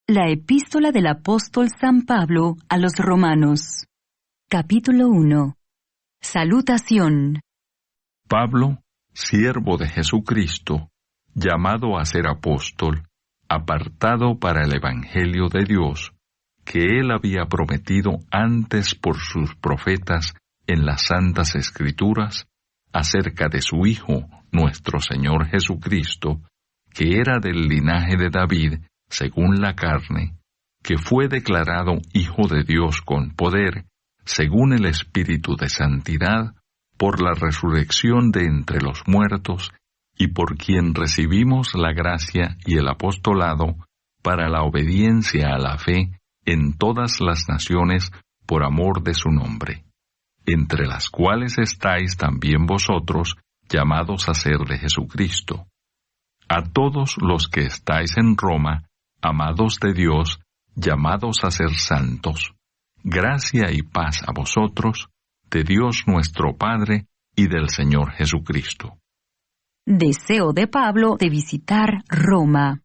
La epístola del apóstol San Pablo a los Romanos. Capítulo 1. Salutación. Pablo, siervo de Jesucristo, llamado a ser apóstol, apartado para el Evangelio de Dios, que él había prometido antes por sus profetas en las Santas Escrituras, acerca de su Hijo, nuestro Señor Jesucristo, que era del linaje de David, según la carne, que fue declarado Hijo de Dios con poder, según el Espíritu de Santidad, por la resurrección de entre los muertos, y por quien recibimos la gracia y el apostolado para la obediencia a la fe en todas las naciones por amor de su nombre, entre las cuales estáis también vosotros, llamados a ser de Jesucristo. A todos los que estáis en Roma, amados de Dios, llamados a ser santos, gracia y paz a vosotros, de Dios nuestro Padre y del Señor Jesucristo. Deseo de Pablo de visitar Roma.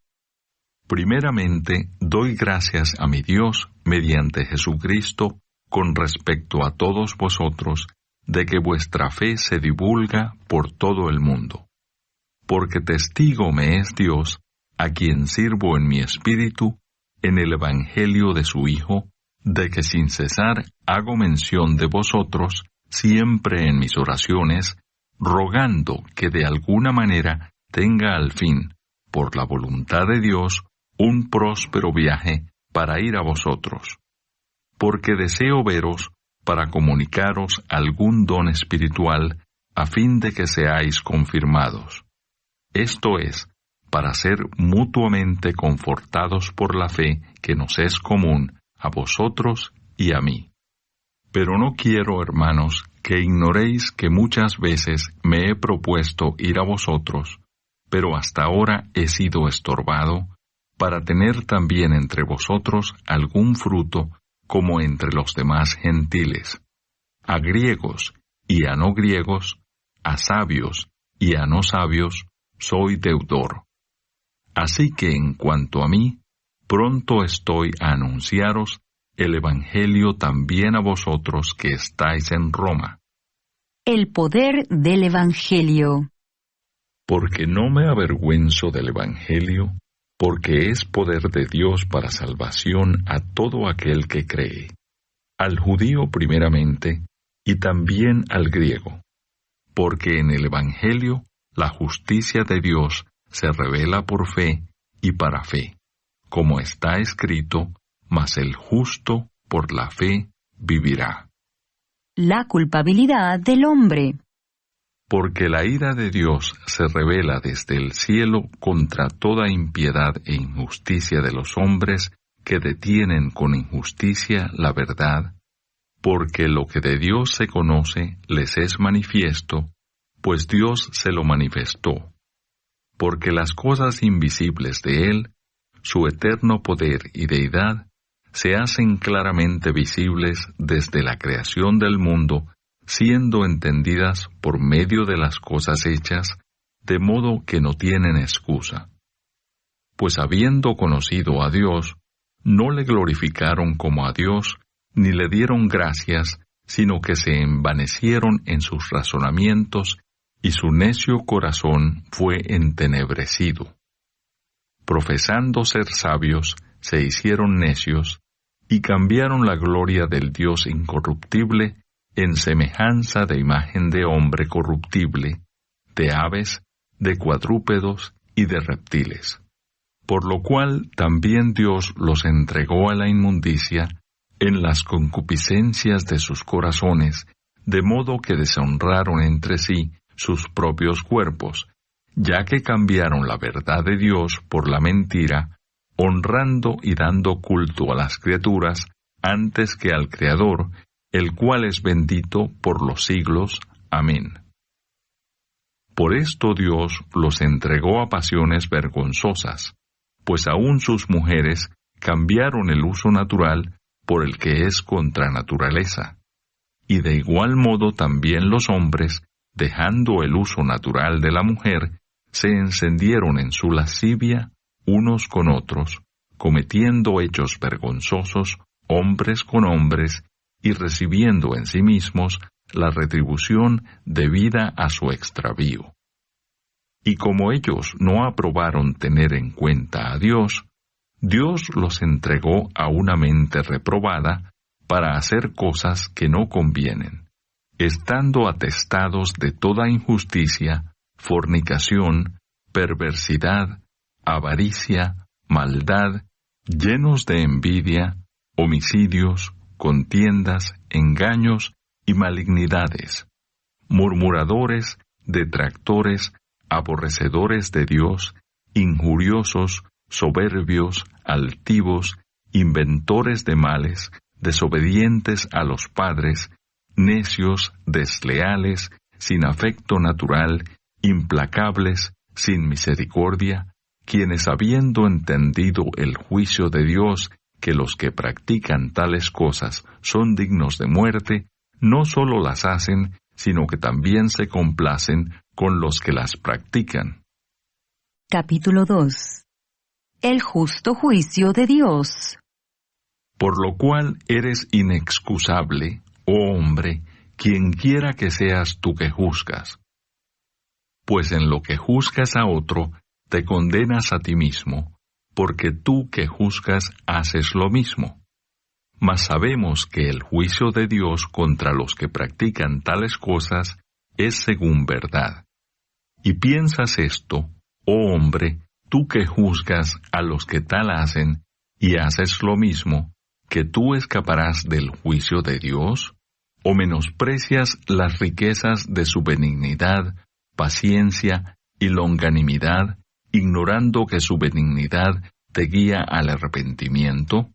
Primeramente, doy gracias a mi Dios mediante Jesucristo con respecto a todos vosotros, de que vuestra fe se divulga por todo el mundo. Porque testigo me es Dios, a quien sirvo en mi espíritu, en el Evangelio de su Hijo, de que sin cesar hago mención de vosotros, siempre en mis oraciones, rogando que de alguna manera tenga al fin, por la voluntad de Dios, un próspero viaje para ir a vosotros. Porque deseo veros para comunicaros algún don espiritual, a fin de que seáis confirmados. Esto es, para ser mutuamente confortados por la fe que nos es común a vosotros y a mí. Pero no quiero, hermanos, que ignoréis que muchas veces me he propuesto ir a vosotros, pero hasta ahora he sido estorbado, para tener también entre vosotros algún fruto, como entre los demás gentiles, a griegos y a no griegos, a sabios y a no sabios, soy deudor. Así que en cuanto a mí, pronto estoy a anunciaros el Evangelio también a vosotros que estáis en Roma. El poder del Evangelio. Porque no me avergüenzo del Evangelio, porque es poder de Dios para salvación a todo aquel que cree, al judío primeramente, y también al griego. Porque en el Evangelio la justicia de Dios se revela por fe y para fe, como está escrito, mas el justo por la fe vivirá. La culpabilidad del hombre. Porque la ira de Dios se revela desde el cielo contra toda impiedad e injusticia de los hombres que detienen con injusticia la verdad, porque lo que de Dios se conoce les es manifiesto, pues Dios se lo manifestó. Porque las cosas invisibles de Él, su eterno poder y deidad, se hacen claramente visibles desde la creación del mundo, siendo entendidas por medio de las cosas hechas, de modo que no tienen excusa. Pues habiendo conocido a Dios, no le glorificaron como a Dios, ni le dieron gracias, sino que se envanecieron en sus razonamientos, y su necio corazón fue entenebrecido. Profesando ser sabios, se hicieron necios, y cambiaron la gloria del Dios incorruptible en semejanza de imagen de hombre corruptible, de aves, de cuadrúpedos y de reptiles. Por lo cual también Dios los entregó a la inmundicia en las concupiscencias de sus corazones, de modo que deshonraron entre sí sus propios cuerpos, ya que cambiaron la verdad de Dios por la mentira, honrando y dando culto a las criaturas antes que al Creador, el cual es bendito por los siglos. Amén. Por esto Dios los entregó a pasiones vergonzosas, pues aun sus mujeres cambiaron el uso natural por el que es contra naturaleza. Y de igual modo también los hombres, dejando el uso natural de la mujer, se encendieron en su lascivia unos con otros, cometiendo hechos vergonzosos, hombres con hombres, y recibiendo en sí mismos la retribución debida a su extravío. Y como ellos no aprobaron tener en cuenta a Dios, Dios los entregó a una mente reprobada para hacer cosas que no convienen, estando atestados de toda injusticia, fornicación, perversidad, avaricia, maldad, llenos de envidia, homicidios, contiendas, engaños y malignidades, murmuradores, detractores, aborrecedores de Dios, injuriosos, soberbios, altivos, inventores de males, desobedientes a los padres, necios, desleales, sin afecto natural, implacables, sin misericordia, quienes habiendo entendido el juicio de Dios, que los que practican tales cosas son dignos de muerte, no solo las hacen, sino que también se complacen con los que las practican. Capítulo 2. El justo juicio de Dios. Por lo cual eres inexcusable, oh hombre, quien quiera que seas tú que juzgas. Pues en lo que juzgas a otro, te condenas a ti mismo, porque tú que juzgas haces lo mismo. Mas sabemos que el juicio de Dios contra los que practican tales cosas es según verdad. Y piensas esto, oh hombre, tú que juzgas a los que tal hacen y haces lo mismo, que tú escaparás del juicio de Dios, o menosprecias las riquezas de su benignidad, paciencia y longanimidad, ignorando que su benignidad te guía al arrepentimiento.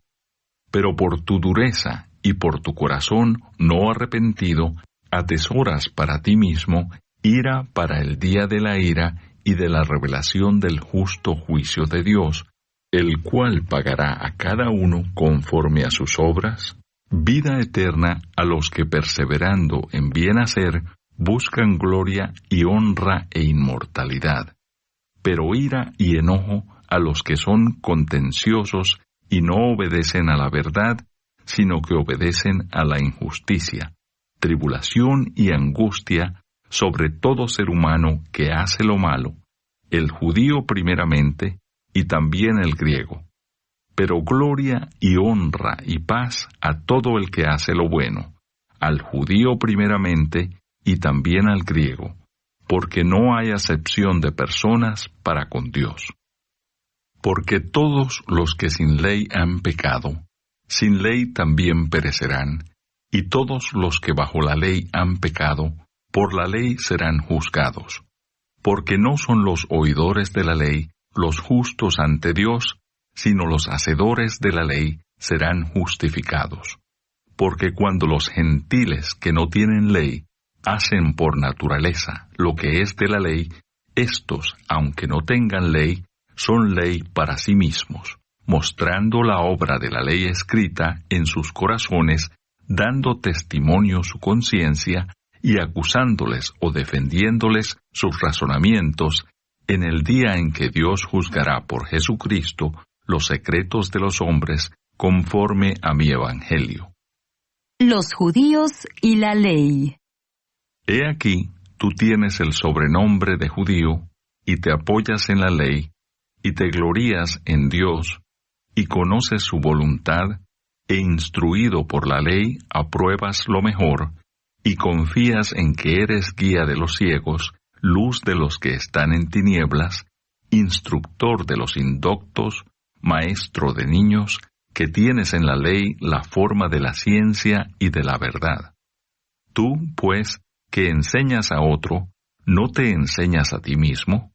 Pero por tu dureza y por tu corazón no arrepentido, atesoras para ti mismo ira para el día de la ira y de la revelación del justo juicio de Dios, el cual pagará a cada uno conforme a sus obras, vida eterna a los que perseverando en bien hacer buscan gloria y honra e inmortalidad, pero ira y enojo a los que son contenciosos y no obedecen a la verdad, sino que obedecen a la injusticia, tribulación y angustia sobre todo ser humano que hace lo malo, el judío primeramente, y también el griego. Pero gloria y honra y paz a todo el que hace lo bueno, al judío primeramente, y también al griego, porque no hay acepción de personas para con Dios. Porque todos los que sin ley han pecado, sin ley también perecerán, y todos los que bajo la ley han pecado, por la ley serán juzgados. Porque no son los oidores de la ley los justos ante Dios, sino los hacedores de la ley serán justificados. Porque cuando los gentiles que no tienen ley hacen por naturaleza lo que es de la ley, éstos, aunque no tengan ley, son ley para sí mismos, mostrando la obra de la ley escrita en sus corazones, dando testimonio su conciencia y acusándoles o defendiéndoles sus razonamientos en el día en que Dios juzgará por Jesucristo los secretos de los hombres conforme a mi evangelio. Los judíos y la ley. He aquí, tú tienes el sobrenombre de judío, y te apoyas en la ley, y te glorías en Dios, y conoces su voluntad, e instruido por la ley apruebas lo mejor, y confías en que eres guía de los ciegos, luz de los que están en tinieblas, instructor de los indoctos, maestro de niños, que tienes en la ley la forma de la ciencia y de la verdad. Tú, pues, que enseñas a otro, ¿no te enseñas a ti mismo?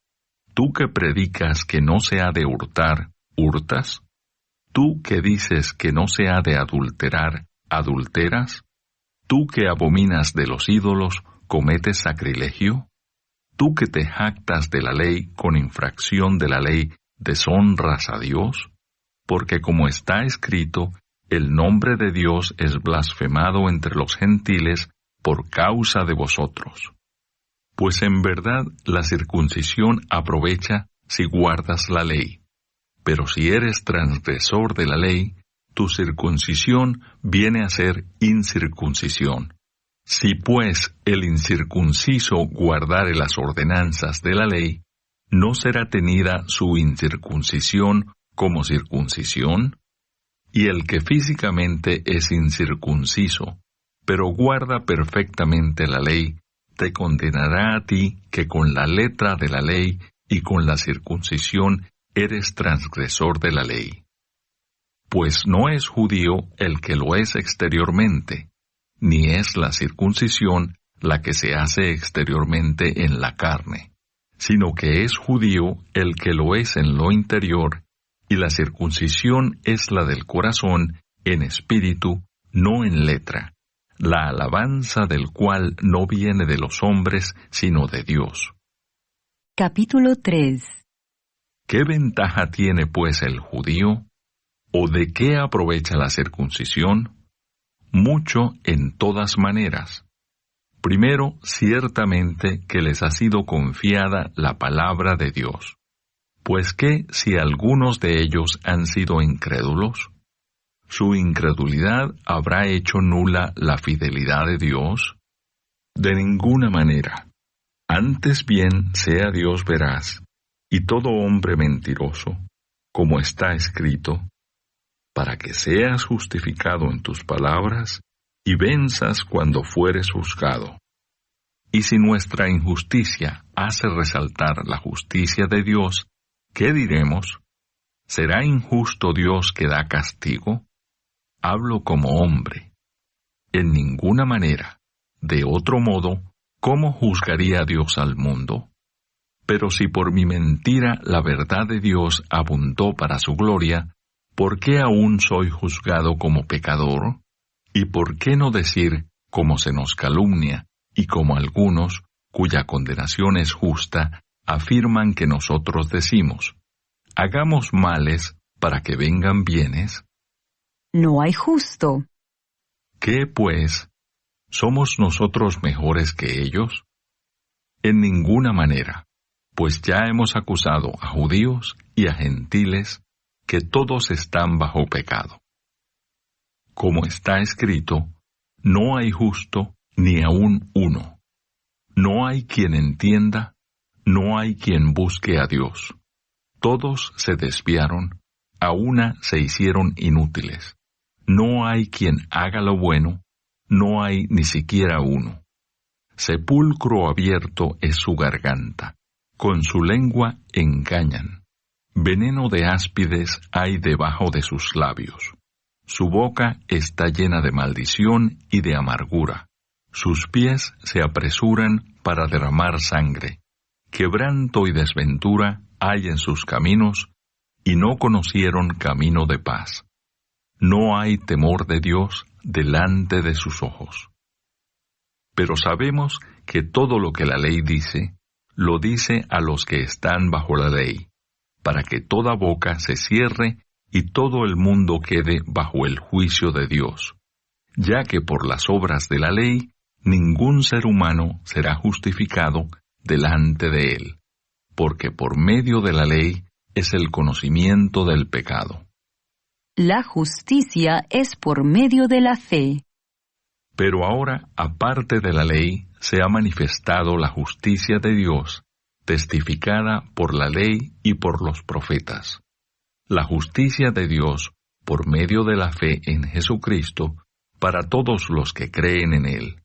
Tú que predicas que no se ha de hurtar, ¿hurtas? Tú que dices que no se ha de adulterar, ¿adulteras? Tú que abominas de los ídolos, ¿cometes sacrilegio? Tú que te jactas de la ley con infracción de la ley, ¿deshonras a Dios? Porque como está escrito, el nombre de Dios es blasfemado entre los gentiles por causa de vosotros. Pues en verdad la circuncisión aprovecha si guardas la ley, Pero si eres transgresor de la ley, tu circuncisión viene a ser incircuncisión. Si pues el incircunciso guardare las ordenanzas de la ley, ¿no será tenida su incircuncisión como circuncisión? Y el que físicamente es incircunciso, pero guarda perfectamente la ley, te condenará a ti que con la letra de la ley y con la circuncisión eres transgresor de la ley. Pues no es judío el que lo es exteriormente, ni es la circuncisión la que se hace exteriormente en la carne, sino que es judío el que lo es en lo interior, y la circuncisión es la del corazón, en espíritu, no en letra, la alabanza del cual no viene de los hombres, sino de Dios. Capítulo 3. ¿Qué ventaja tiene pues el judío? ¿O de qué aprovecha la circuncisión? Mucho en todas maneras. Primero, ciertamente que les ha sido confiada la palabra de Dios. Pues que si algunos de ellos han sido incrédulos, ¿su incredulidad habrá hecho nula la fidelidad de Dios? De ninguna manera. Antes bien sea Dios veraz, y todo hombre mentiroso, como está escrito, para que seas justificado en tus palabras, y venzas cuando fueres juzgado. Y si nuestra injusticia hace resaltar la justicia de Dios, ¿qué diremos? ¿Será injusto Dios que da castigo? Hablo como hombre. En ninguna manera. De otro modo, ¿cómo juzgaría Dios al mundo? Pero si por mi mentira la verdad de Dios abundó para su gloria, ¿por qué aún soy juzgado como pecador? ¿Y por qué no decir, como se nos calumnia, y como algunos, cuya condenación es justa, afirman que nosotros decimos, hagamos males para que vengan bienes? No hay justo. ¿Qué, pues? ¿Somos nosotros mejores que ellos? En ninguna manera, pues ya hemos acusado a judíos y a gentiles que todos están bajo pecado. Como está escrito, no hay justo ni aun uno. No hay quien entienda, no hay quien busque a Dios. Todos se desviaron, a una se hicieron inútiles. No hay quien haga lo bueno, no hay ni siquiera uno. Sepulcro abierto es su garganta, con su lengua engañan. Veneno de áspides hay debajo de sus labios. Su boca está llena de maldición y de amargura. Sus pies se apresuran para derramar sangre. Quebranto y desventura hay en sus caminos, y no conocieron camino de paz. No hay temor de Dios delante de sus ojos. Pero sabemos que todo lo que la ley dice, lo dice a los que están bajo la ley, para que toda boca se cierre y todo el mundo quede bajo el juicio de Dios, ya que por las obras de la ley ningún ser humano será justificado delante de él, porque por medio de la ley es el conocimiento del pecado. La justicia es por medio de la fe. Pero ahora, aparte de la ley, se ha manifestado la justicia de Dios, testificada por la ley y por los profetas. La justicia de Dios, por medio de la fe en Jesucristo, para todos los que creen en Él.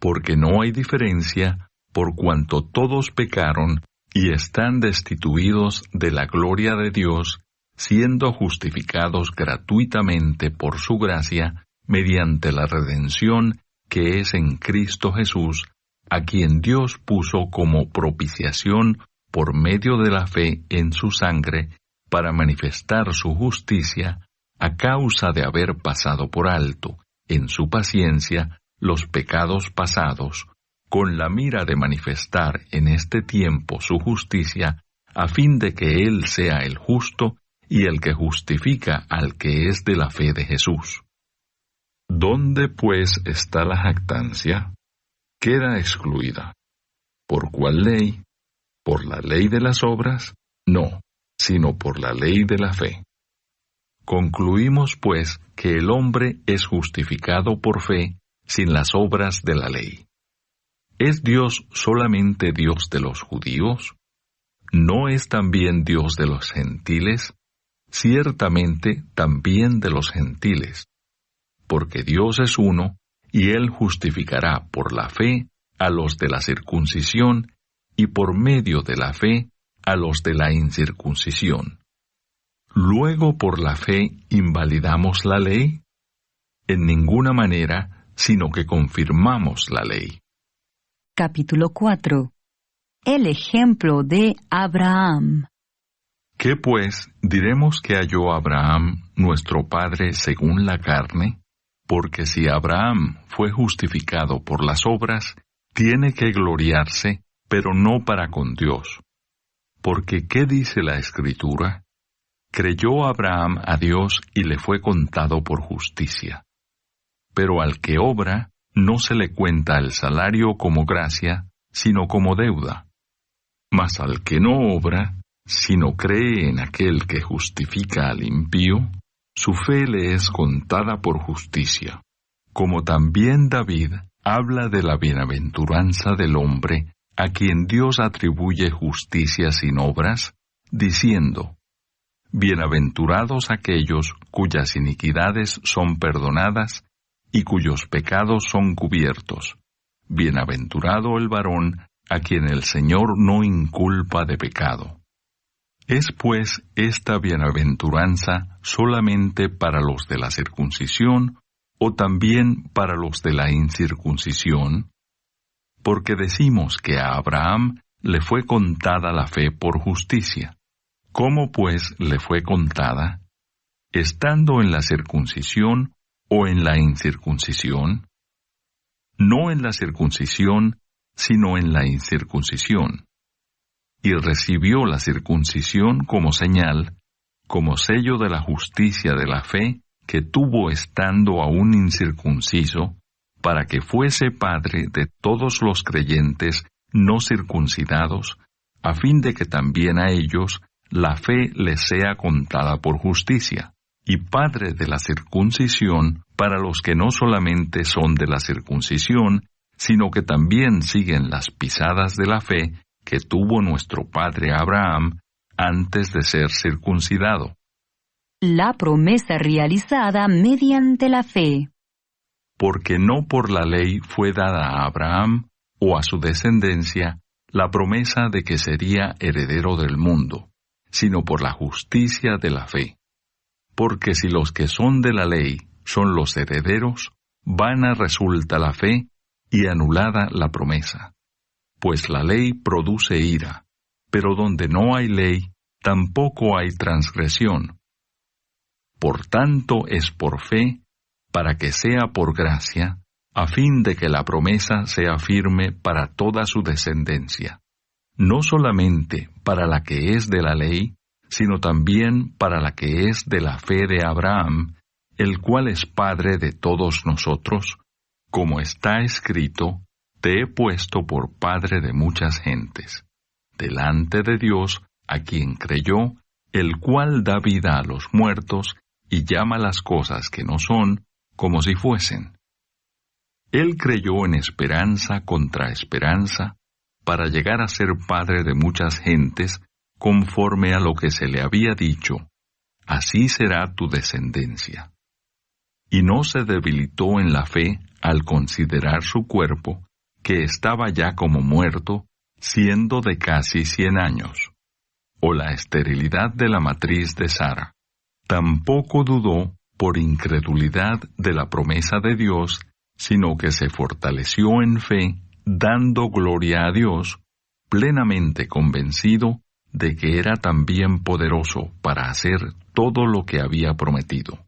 Porque no hay diferencia, por cuanto todos pecaron y están destituidos de la gloria de Dios, siendo justificados gratuitamente por su gracia, mediante la redención que es en Cristo Jesús, a quien Dios puso como propiciación por medio de la fe en su sangre, para manifestar su justicia, a causa de haber pasado por alto, en su paciencia, los pecados pasados, con la mira de manifestar en este tiempo su justicia, a fin de que Él sea el justo y el que justifica al que es de la fe de Jesús. ¿Dónde, pues, está la jactancia? Queda excluida. ¿Por cuál ley? ¿Por la ley de las obras? No, sino por la ley de la fe. Concluimos, pues, que el hombre es justificado por fe sin las obras de la ley. ¿Es Dios solamente Dios de los judíos? ¿No es también Dios de los gentiles? Ciertamente también de los gentiles. Porque Dios es uno, y Él justificará por la fe a los de la circuncisión, y por medio de la fe a los de la incircuncisión. ¿Luego por la fe invalidamos la ley? En ninguna manera, sino que confirmamos la ley. Capítulo 4. El ejemplo de Abraham. ¿Qué pues diremos que halló Abraham, nuestro padre según la carne? Porque si Abraham fue justificado por las obras, tiene que gloriarse, pero no para con Dios. Porque ¿qué dice la Escritura? Creyó Abraham a Dios y le fue contado por justicia. Pero al que obra, no se le cuenta el salario como gracia, sino como deuda. Mas al que no obra, sino cree en aquel que justifica al impío, su fe le es contada por justicia. Como también David habla de la bienaventuranza del hombre, a quien Dios atribuye justicia sin obras, diciendo: Bienaventurados aquellos cuyas iniquidades son perdonadas y cuyos pecados son cubiertos. Bienaventurado el varón a quien el Señor no inculpa de pecado. ¿Es pues esta bienaventuranza solamente para los de la circuncisión o también para los de la incircuncisión? Porque decimos que a Abraham le fue contada la fe por justicia. ¿Cómo pues le fue contada? ¿Estando en la circuncisión o en la incircuncisión? No en la circuncisión, sino en la incircuncisión. Y recibió la circuncisión como señal, como sello de la justicia de la fe que tuvo estando aún incircunciso, para que fuese padre de todos los creyentes no circuncidados, a fin de que también a ellos la fe les sea contada por justicia, y padre de la circuncisión para los que no solamente son de la circuncisión, sino que también siguen las pisadas de la fe que tuvo nuestro padre Abraham antes de ser circuncidado. La promesa realizada mediante la fe. Porque no por la ley fue dada a Abraham o a su descendencia la promesa de que sería heredero del mundo, sino por la justicia de la fe. Porque si los que son de la ley son los herederos, vana resulta la fe y anulada la promesa. Pues la ley produce ira, pero donde no hay ley, tampoco hay transgresión. Por tanto es por fe, para que sea por gracia, a fin de que la promesa sea firme para toda su descendencia, no solamente para la que es de la ley, sino también para la que es de la fe de Abraham, el cual es Padre de todos nosotros, como está escrito: Te he puesto por Padre de muchas gentes, delante de Dios, a quien creyó, el cual da vida a los muertos y llama las cosas que no son como si fuesen. Él creyó en esperanza contra esperanza, para llegar a ser padre de muchas gentes, conforme a lo que se le había dicho: así será tu descendencia. Y no se debilitó en la fe al considerar su cuerpo, que estaba ya como muerto, siendo de casi 100 años, o la esterilidad de la matriz de Sara. Tampoco dudó por incredulidad de la promesa de Dios, sino que se fortaleció en fe, dando gloria a Dios, plenamente convencido de que era también poderoso para hacer todo lo que había prometido.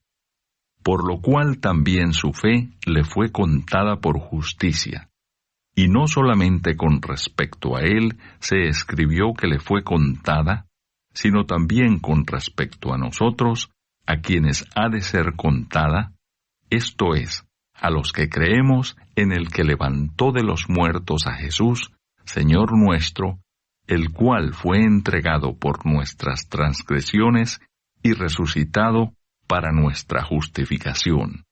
Por lo cual también su fe le fue contada por justicia. Y no solamente con respecto a él se escribió que le fue contada, sino también con respecto a nosotros, a quienes ha de ser contada, esto es, a los que creemos en el que levantó de los muertos a Jesús, Señor nuestro, el cual fue entregado por nuestras transgresiones y resucitado para nuestra justificación.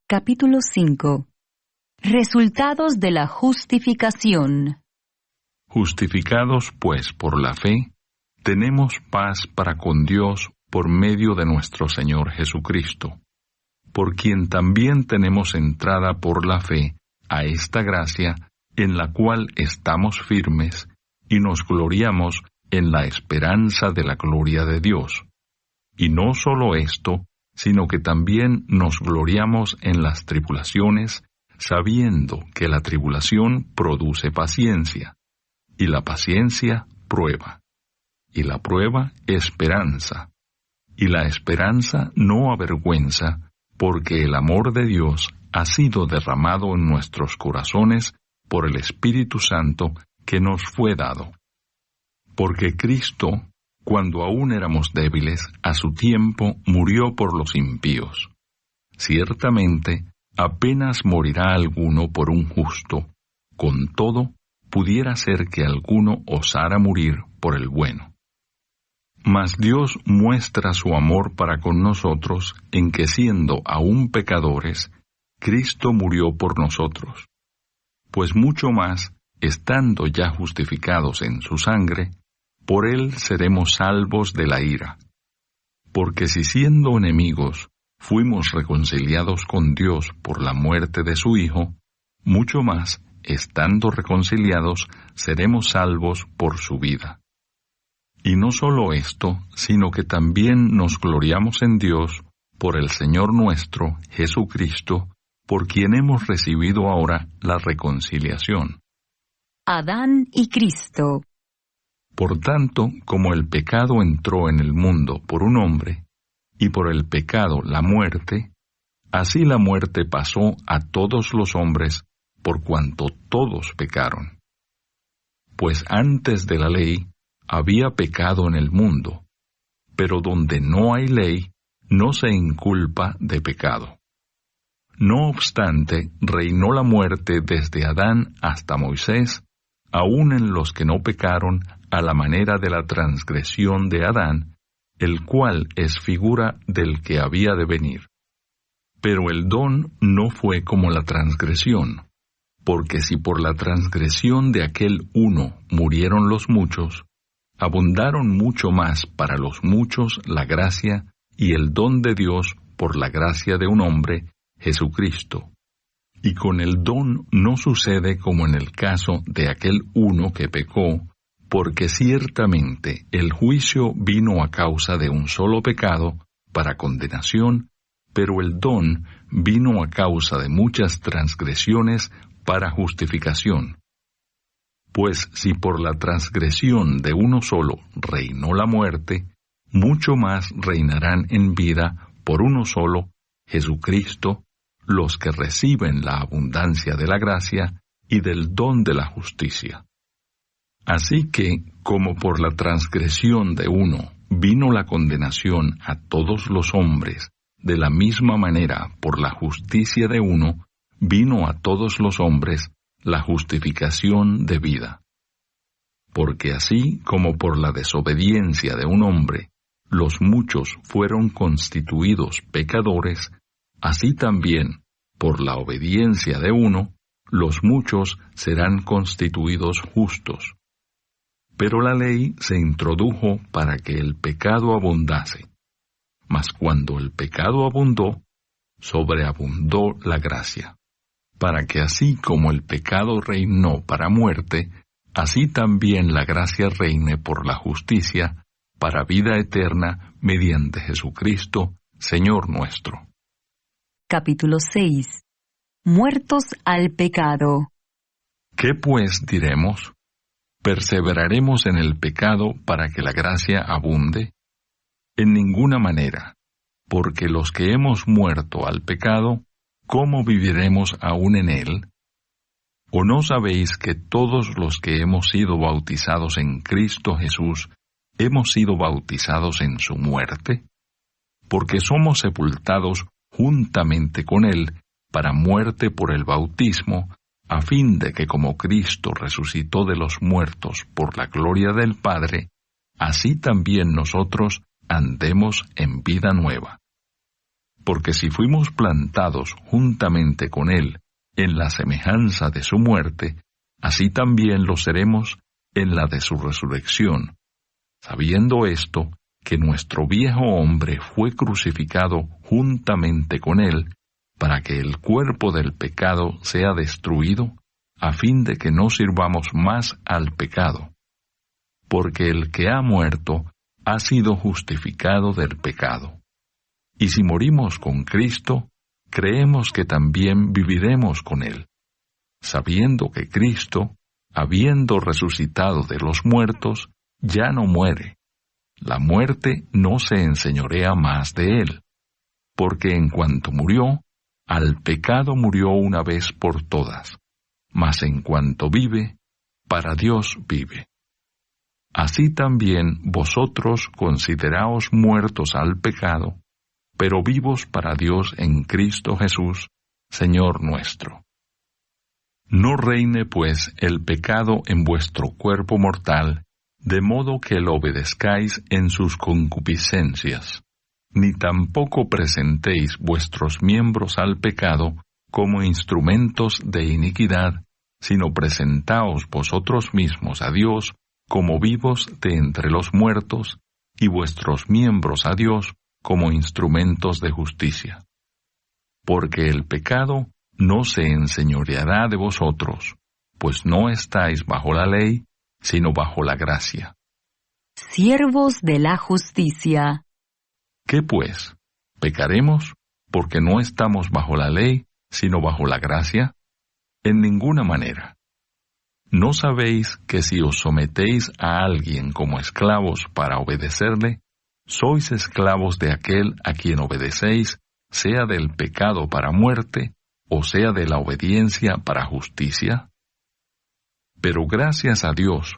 Capítulo 5. Resultados de la justificación. Justificados, pues, por la fe, tenemos paz para con Dios por medio de nuestro Señor Jesucristo, por quien también tenemos entrada por la fe a esta gracia en la cual estamos firmes y nos gloriamos en la esperanza de la gloria de Dios. Y no solo esto, sino que también nos gloriamos en las tribulaciones, sabiendo que la tribulación produce paciencia, y la paciencia prueba, y la prueba esperanza, y la esperanza no avergüenza, porque el amor de Dios ha sido derramado en nuestros corazones por el Espíritu Santo que nos fue dado. Porque Cristo, cuando aún éramos débiles, a su tiempo murió por los impíos. Ciertamente, apenas morirá alguno por un justo, con todo, pudiera ser que alguno osara morir por el bueno. Mas Dios muestra su amor para con nosotros en que siendo aún pecadores, Cristo murió por nosotros. Pues mucho más, estando ya justificados en su sangre, por él seremos salvos de la ira. Porque si siendo enemigos fuimos reconciliados con Dios por la muerte de su Hijo, mucho más, estando reconciliados, seremos salvos por su vida. Y no solo esto, sino que también nos gloriamos en Dios por el Señor nuestro, Jesucristo, por quien hemos recibido ahora la reconciliación. Adán y Cristo. Por tanto, como el pecado entró en el mundo por un hombre, y por el pecado la muerte, así la muerte pasó a todos los hombres, por cuanto todos pecaron. Pues antes de la ley había pecado en el mundo, pero donde no hay ley, no se inculpa de pecado. No obstante, reinó la muerte desde Adán hasta Moisés, aun en los que no pecaron a la manera de la transgresión de Adán, el cual es figura del que había de venir. Pero el don no fue como la transgresión, porque si por la transgresión de aquel uno murieron los muchos, abundaron mucho más para los muchos la gracia y el don de Dios por la gracia de un hombre, Jesucristo. Y con el don no sucede como en el caso de aquel uno que pecó, porque ciertamente el juicio vino a causa de un solo pecado para condenación, pero el don vino a causa de muchas transgresiones para justificación. Pues si por la transgresión de uno solo reinó la muerte, mucho más reinarán en vida por uno solo, Jesucristo, los que reciben la abundancia de la gracia y del don de la justicia. Así que, como por la transgresión de uno vino la condenación a todos los hombres, de la misma manera por la justicia de uno vino a todos los hombres la justificación de vida. Porque así como por la desobediencia de un hombre los muchos fueron constituidos pecadores, así también, por la obediencia de uno, los muchos serán constituidos justos. Pero la ley se introdujo para que el pecado abundase. Mas cuando el pecado abundó, sobreabundó la gracia, para que así como el pecado reinó para muerte, así también la gracia reine por la justicia, para vida eterna, mediante Jesucristo, Señor nuestro. Capítulo 6. Muertos al pecado. ¿Qué pues diremos? ¿Perseveraremos en el pecado para que la gracia abunde? En ninguna manera, porque los que hemos muerto al pecado, ¿cómo viviremos aún en él? ¿O no sabéis que todos los que hemos sido bautizados en Cristo Jesús, hemos sido bautizados en su muerte? Porque somos sepultados juntamente con él para muerte por el bautismo, a fin de que como Cristo resucitó de los muertos por la gloria del Padre, así también nosotros andemos en vida nueva. Porque si fuimos plantados juntamente con Él en la semejanza de su muerte, así también lo seremos en la de su resurrección, sabiendo esto, que nuestro viejo hombre fue crucificado juntamente con Él, para que el cuerpo del pecado sea destruido, a fin de que no sirvamos más al pecado. Porque el que ha muerto ha sido justificado del pecado. Y si morimos con Cristo, creemos que también viviremos con Él, sabiendo que Cristo, habiendo resucitado de los muertos, ya no muere. La muerte no se enseñorea más de Él, porque en cuanto murió, al pecado murió una vez por todas, mas en cuanto vive, para Dios vive. Así también vosotros consideraos muertos al pecado, pero vivos para Dios en Cristo Jesús, Señor nuestro. No reine, pues, el pecado en vuestro cuerpo mortal, de modo que lo obedezcáis en sus concupiscencias, ni tampoco presentéis vuestros miembros al pecado como instrumentos de iniquidad, sino presentaos vosotros mismos a Dios como vivos de entre los muertos, y vuestros miembros a Dios como instrumentos de justicia. Porque el pecado no se enseñoreará de vosotros, pues no estáis bajo la ley, sino bajo la gracia. Siervos de la justicia. ¿Qué pues? ¿Pecaremos porque no estamos bajo la ley, sino bajo la gracia? En ninguna manera. ¿No sabéis que si os sometéis a alguien como esclavos para obedecerle, sois esclavos de aquel a quien obedecéis, sea del pecado para muerte, o sea de la obediencia para justicia? Pero gracias a Dios,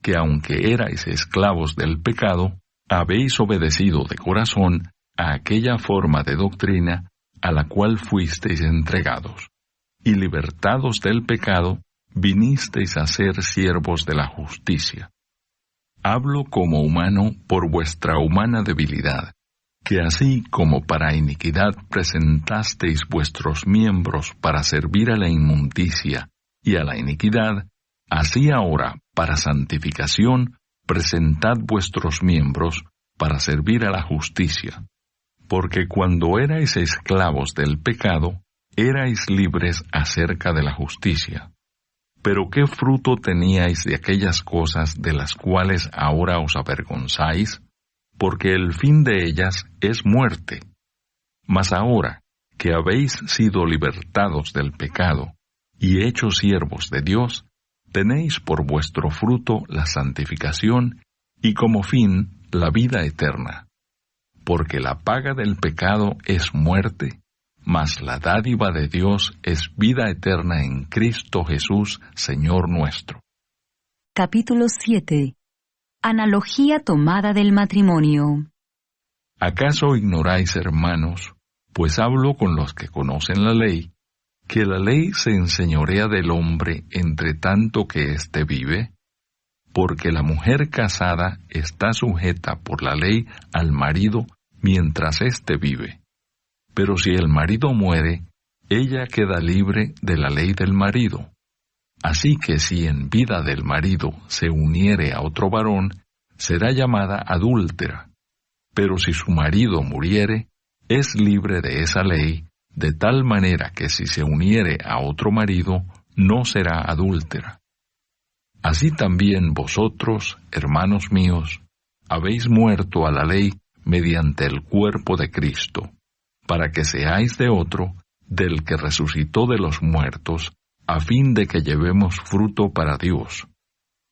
que aunque erais esclavos del pecado, habéis obedecido de corazón a aquella forma de doctrina a la cual fuisteis entregados, y libertados del pecado, vinisteis a ser siervos de la justicia. Hablo como humano por vuestra humana debilidad, que así como para iniquidad presentasteis vuestros miembros para servir a la inmundicia y a la iniquidad, así ahora, para santificación, presentad vuestros miembros para servir a la justicia. Porque cuando erais esclavos del pecado, erais libres acerca de la justicia. Pero ¿qué fruto teníais de aquellas cosas de las cuales ahora os avergonzáis? Porque el fin de ellas es muerte. Mas ahora, que habéis sido libertados del pecado y hechos siervos de Dios, tenéis por vuestro fruto la santificación y como fin la vida eterna. Porque la paga del pecado es muerte, mas la dádiva de Dios es vida eterna en Cristo Jesús, Señor nuestro. Capítulo 7. Analogía tomada del matrimonio. ¿Acaso ignoráis, hermanos, pues hablo con los que conocen la ley, que la ley se enseñorea del hombre entre tanto que éste vive? Porque la mujer casada está sujeta por la ley al marido mientras éste vive. Pero si el marido muere, ella queda libre de la ley del marido. Así que si en vida del marido se uniere a otro varón, será llamada adúltera. Pero si su marido muriere, es libre de esa ley, de tal manera que si se uniere a otro marido, no será adúltera. Así también vosotros, hermanos míos, habéis muerto a la ley mediante el cuerpo de Cristo, para que seáis de otro, del que resucitó de los muertos, a fin de que llevemos fruto para Dios.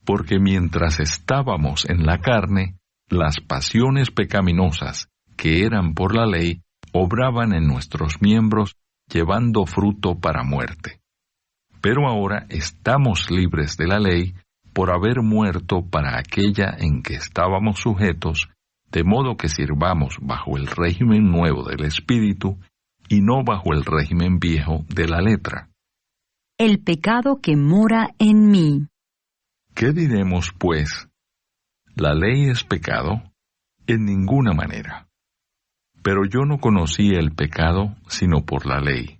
Porque mientras estábamos en la carne, las pasiones pecaminosas, que eran por la ley, obraban en nuestros miembros, llevando fruto para muerte. Pero ahora estamos libres de la ley, por haber muerto para aquella en que estábamos sujetos, de modo que sirvamos bajo el régimen nuevo del Espíritu, y no bajo el régimen viejo de la letra. el pecado que mora en mí. ¿Qué diremos, pues? ¿La ley es pecado? En ninguna manera. Pero yo no conocí el pecado sino por la ley,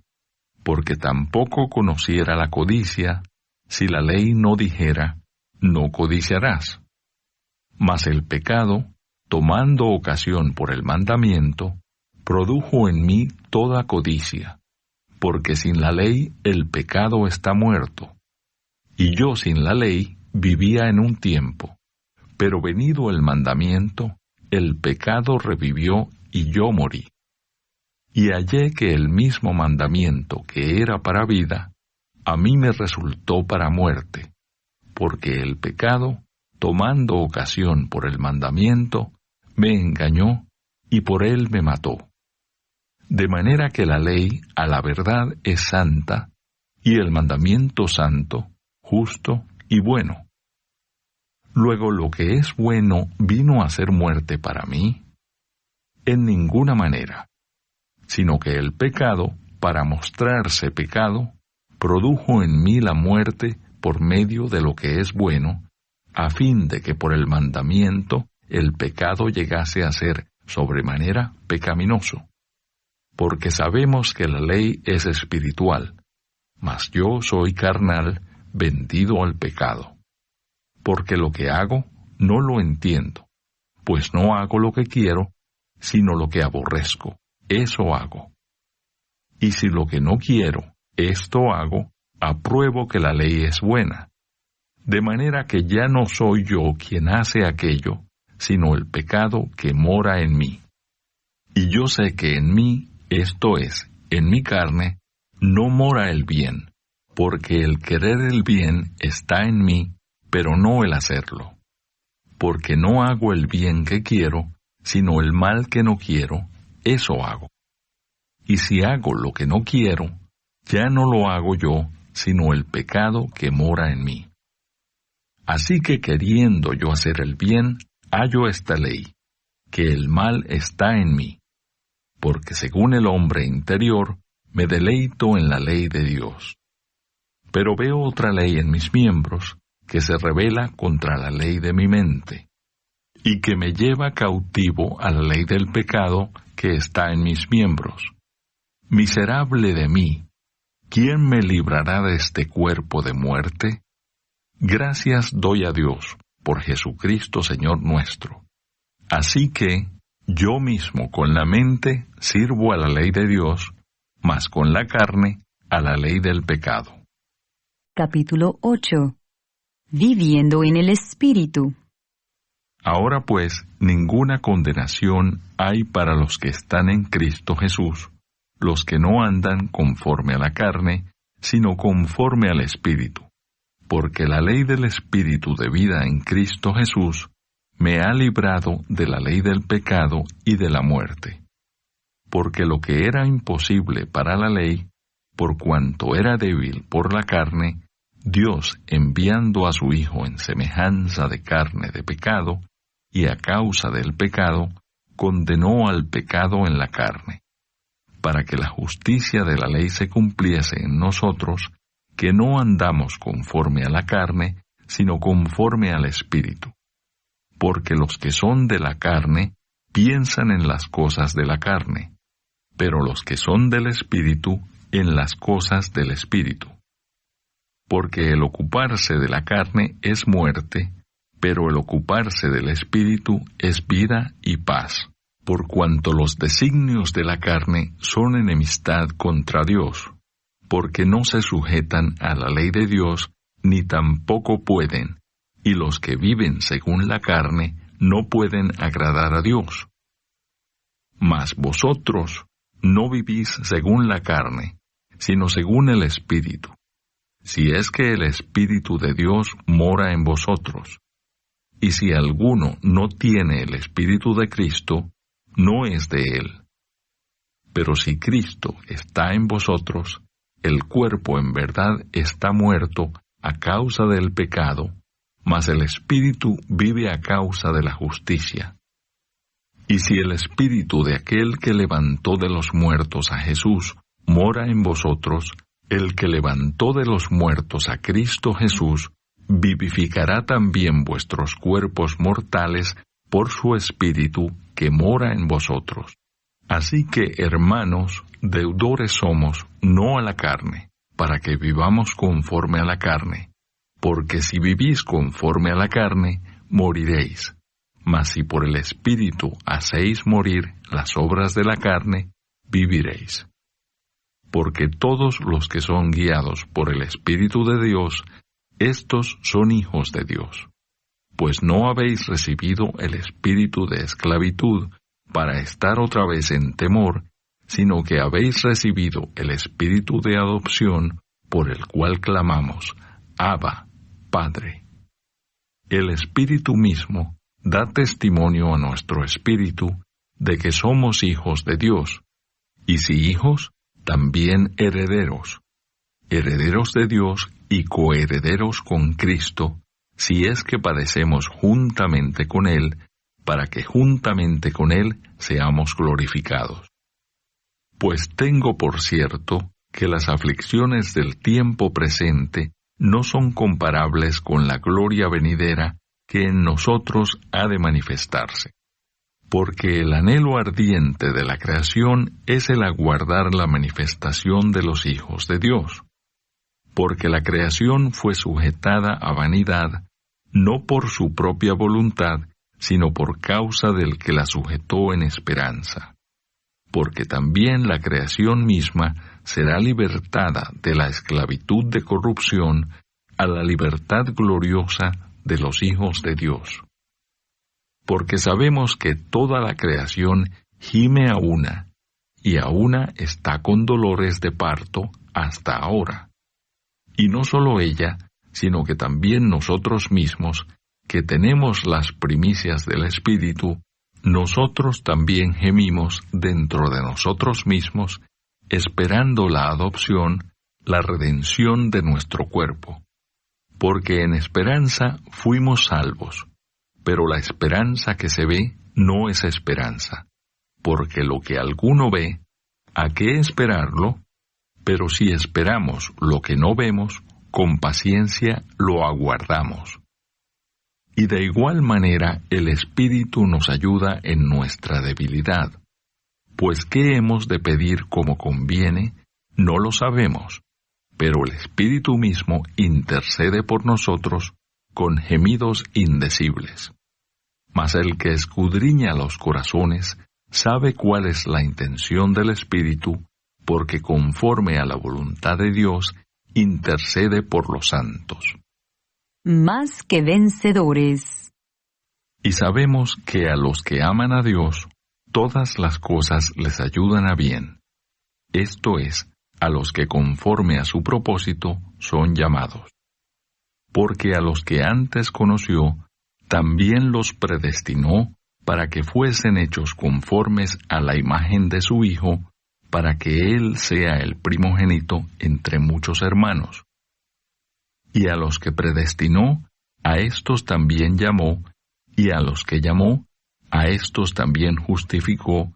porque tampoco conociera la codicia si la ley no dijera, no codiciarás. Mas el pecado, tomando ocasión por el mandamiento, produjo en mí toda codicia, porque sin la ley el pecado está muerto. Y yo sin la ley vivía en un tiempo, pero venido el mandamiento, el pecado revivió y yo morí. Y hallé que el mismo mandamiento que era para vida, a mí me resultó para muerte, porque el pecado, tomando ocasión por el mandamiento, me engañó y por él me mató. De manera que la ley a la verdad es santa, y el mandamiento santo, justo y bueno. Luego lo que es bueno vino a ser muerte para mí. En ninguna manera, sino que el pecado, para mostrarse pecado, produjo en mí la muerte por medio de lo que es bueno, a fin de que por el mandamiento el pecado llegase a ser sobremanera pecaminoso. Porque sabemos que la ley es espiritual, mas yo soy carnal, vendido al pecado. Porque lo que hago no lo entiendo, pues no hago lo que quiero, sino lo que aborrezco, eso hago. Y si lo que no quiero, esto hago, apruebo que la ley es buena. De manera que ya no soy yo quien hace aquello, sino el pecado que mora en mí. Y yo sé que en mí, esto es, en mi carne, no mora el bien, porque el querer el bien está en mí, pero no el hacerlo. Porque no hago el bien que quiero, sino el mal que no quiero, eso hago. Y si hago lo que no quiero, ya no lo hago yo, sino el pecado que mora en mí. Así que queriendo yo hacer el bien, hallo esta ley, que el mal está en mí. Porque según el hombre interior, me deleito en la ley de Dios. Pero veo otra ley en mis miembros, que se rebela contra la ley de mi mente, y que me lleva cautivo a la ley del pecado que está en mis miembros. Miserable de mí, ¿quién me librará de este cuerpo de muerte? Gracias doy a Dios, por Jesucristo Señor nuestro. Así que, yo mismo con la mente sirvo a la ley de Dios, mas con la carne a la ley del pecado. Capítulo 8. Viviendo en el Espíritu. Ahora pues, ninguna condenación hay para los que están en Cristo Jesús, los que no andan conforme a la carne, sino conforme al Espíritu. Porque la ley del Espíritu de vida en Cristo Jesús me ha librado de la ley del pecado y de la muerte. Porque lo que era imposible para la ley, por cuanto era débil por la carne, Dios, enviando a su Hijo en semejanza de carne de pecado, y a causa del pecado, condenó al pecado en la carne, para que la justicia de la ley se cumpliese en nosotros, que no andamos conforme a la carne, sino conforme al Espíritu. Porque los que son de la carne piensan en las cosas de la carne, pero los que son del Espíritu en las cosas del Espíritu. Porque el ocuparse de la carne es muerte, pero el ocuparse del Espíritu es vida y paz, por cuanto los designios de la carne son enemistad contra Dios, porque no se sujetan a la ley de Dios, ni tampoco pueden, y los que viven según la carne no pueden agradar a Dios. Mas vosotros no vivís según la carne, sino según el Espíritu, si es que el Espíritu de Dios mora en vosotros. Y si alguno no tiene el Espíritu de Cristo, no es de él. Pero si Cristo está en vosotros, el cuerpo en verdad está muerto a causa del pecado, mas el Espíritu vive a causa de la justicia. Y si el Espíritu de aquel que levantó de los muertos a Jesús mora en vosotros, El que levantó de los muertos a Cristo Jesús, vivificará también vuestros cuerpos mortales por su Espíritu que mora en vosotros. Así que, hermanos, deudores somos, no a la carne, para que vivamos conforme a la carne. Porque si vivís conforme a la carne, moriréis. Mas si por el Espíritu hacéis morir las obras de la carne, viviréis. Porque todos los que son guiados por el Espíritu de Dios, estos son hijos de Dios. Pues no habéis recibido el espíritu de esclavitud para estar otra vez en temor, sino que habéis recibido el espíritu de adopción, por el cual clamamos, Abba, Padre. El Espíritu mismo da testimonio a nuestro espíritu de que somos hijos de Dios, y si hijos, también herederos, herederos de Dios y coherederos con Cristo, si es que padecemos juntamente con Él, para que juntamente con Él seamos glorificados. Pues tengo por cierto que las aflicciones del tiempo presente no son comparables con la gloria venidera que en nosotros ha de manifestarse. Porque el anhelo ardiente de la creación es el aguardar la manifestación de los hijos de Dios. Porque la creación fue sujetada a vanidad, no por su propia voluntad, sino por causa del que la sujetó en esperanza. Porque también la creación misma será libertada de la esclavitud de corrupción a la libertad gloriosa de los hijos de Dios. Porque sabemos que toda la creación gime a una, y a una está con dolores de parto hasta ahora. Y no solo ella, sino que también nosotros mismos, que tenemos las primicias del Espíritu, nosotros también gemimos dentro de nosotros mismos, esperando la adopción, la redención de nuestro cuerpo. Porque en esperanza fuimos salvos, pero la esperanza que se ve no es esperanza, porque lo que alguno ve, ¿a qué esperarlo? Pero si esperamos lo que no vemos, con paciencia lo aguardamos. Y de igual manera el Espíritu nos ayuda en nuestra debilidad. Pues ¿qué hemos de pedir como conviene? No lo sabemos, pero el Espíritu mismo intercede por nosotros con gemidos indecibles. Mas el que escudriña los corazones sabe cuál es la intención del Espíritu, porque conforme a la voluntad de Dios, intercede por los santos. Más que vencedores. Y sabemos que a los que aman a Dios, todas las cosas les ayudan a bien. Esto es, a los que conforme a su propósito son llamados. Porque a los que antes conoció, también los predestinó para que fuesen hechos conformes a la imagen de su Hijo, para que Él sea el primogénito entre muchos hermanos. Y a los que predestinó, a éstos también llamó, y a los que llamó, a éstos también justificó,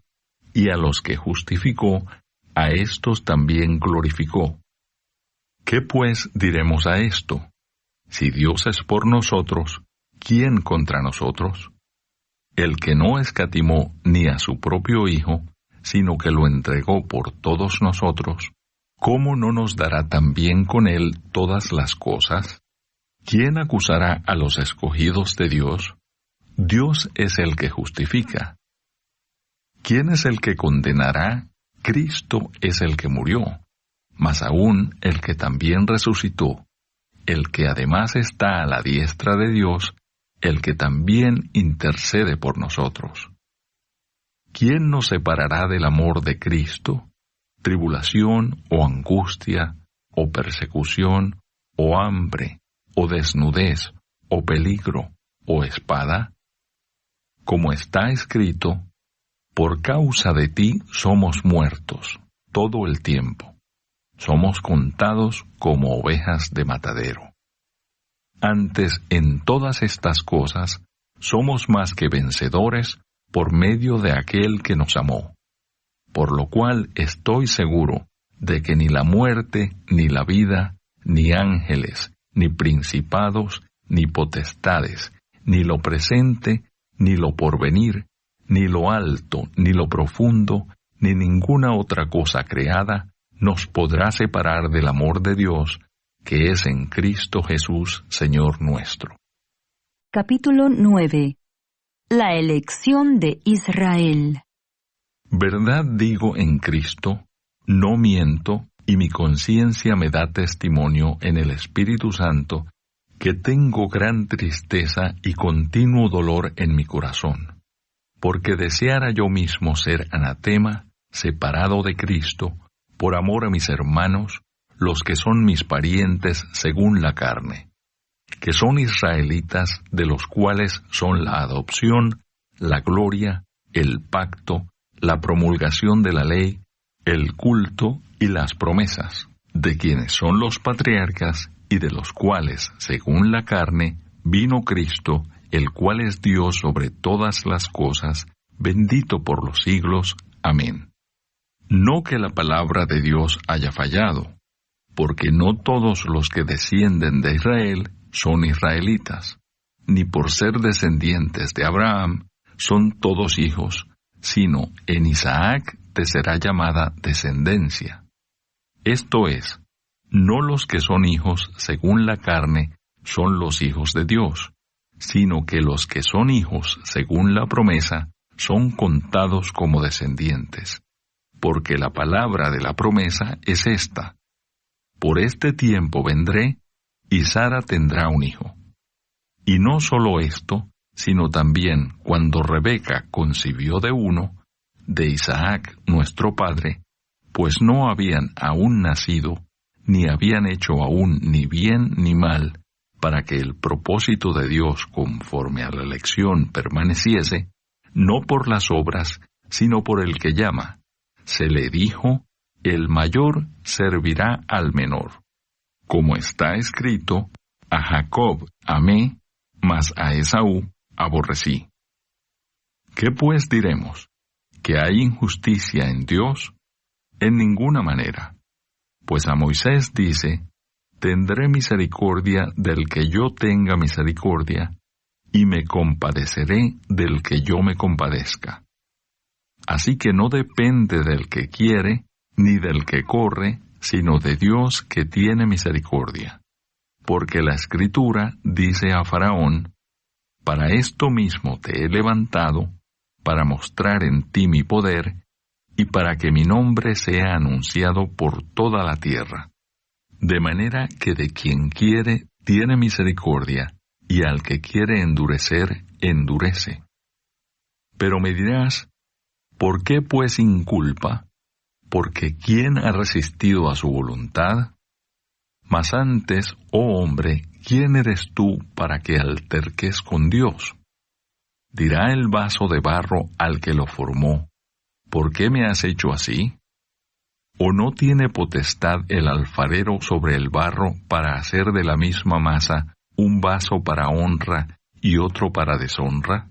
y a los que justificó, a éstos también glorificó. ¿Qué pues diremos a esto? Si Dios es por nosotros, ¿quién contra nosotros? El que no escatimó ni a su propio Hijo, sino que lo entregó por todos nosotros, ¿cómo no nos dará también con Él todas las cosas? ¿Quién acusará a los escogidos de Dios? Dios es el que justifica. ¿Quién es el que condenará? Cristo es el que murió, mas aún el que también resucitó, el que además está a la diestra de Dios, el que también intercede por nosotros. ¿Quién nos separará del amor de Cristo? ¿Tribulación, o angustia, o persecución, o hambre, o desnudez, o peligro, o espada? Como está escrito, por causa de ti somos muertos todo el tiempo. Somos contados como ovejas de matadero. Antes, en todas estas cosas, somos más que vencedores por medio de aquel que nos amó. Por lo cual estoy seguro de que ni la muerte, ni la vida, ni ángeles, ni principados, ni potestades, ni lo presente, ni lo porvenir, ni lo alto, ni lo profundo, ni ninguna otra cosa creada, nos podrá separar del amor de Dios, que es en Cristo Jesús, Señor nuestro. Capítulo 9. La elección de Israel. Verdad digo en Cristo, no miento, y mi conciencia me da testimonio en el Espíritu Santo, que tengo gran tristeza y continuo dolor en mi corazón, porque deseara yo mismo ser anatema, separado de Cristo, por amor a mis hermanos, los que son mis parientes según la carne, que son israelitas, de los cuales son la adopción, la gloria, el pacto, la promulgación de la ley, el culto y las promesas, de quienes son los patriarcas y de los cuales, según la carne, vino Cristo, el cual es Dios sobre todas las cosas, bendito por los siglos. Amén. No que la palabra de Dios haya fallado, porque no todos los que descienden de Israel son israelitas, ni por ser descendientes de Abraham son todos hijos, sino en Isaac te será llamada descendencia. Esto es, no los que son hijos según la carne son los hijos de Dios, sino que los que son hijos según la promesa son contados como descendientes, porque la palabra de la promesa es esta: por este tiempo vendré, y Sara tendrá un hijo. Y no solo esto, sino también cuando Rebeca concibió de uno, de Isaac nuestro padre, pues no habían aún nacido, ni habían hecho aún ni bien ni mal, para que el propósito de Dios conforme a la elección permaneciese, no por las obras, sino por el que llama. Se le dijo, el mayor servirá al menor. Como está escrito, a Jacob amé, mas a Esaú aborrecí. ¿Qué pues diremos? ¿Que hay injusticia en Dios? En ninguna manera. Pues a Moisés dice, tendré misericordia del que yo tenga misericordia, y me compadeceré del que yo me compadezca. Así que no depende del que quiere, ni del que corre, sino de Dios que tiene misericordia. Porque la Escritura dice a Faraón, para esto mismo te he levantado, para mostrar en ti mi poder, y para que mi nombre sea anunciado por toda la tierra. De manera que de quien quiere tiene misericordia, y al que quiere endurecer, endurece. Pero me dirás, ¿por qué pues inculpa? Porque ¿quién ha resistido a su voluntad? Mas antes, oh hombre, ¿quién eres tú para que alterques con Dios? Dirá el vaso de barro al que lo formó, ¿por qué me has hecho así? ¿O no tiene potestad el alfarero sobre el barro para hacer de la misma masa un vaso para honra y otro para deshonra?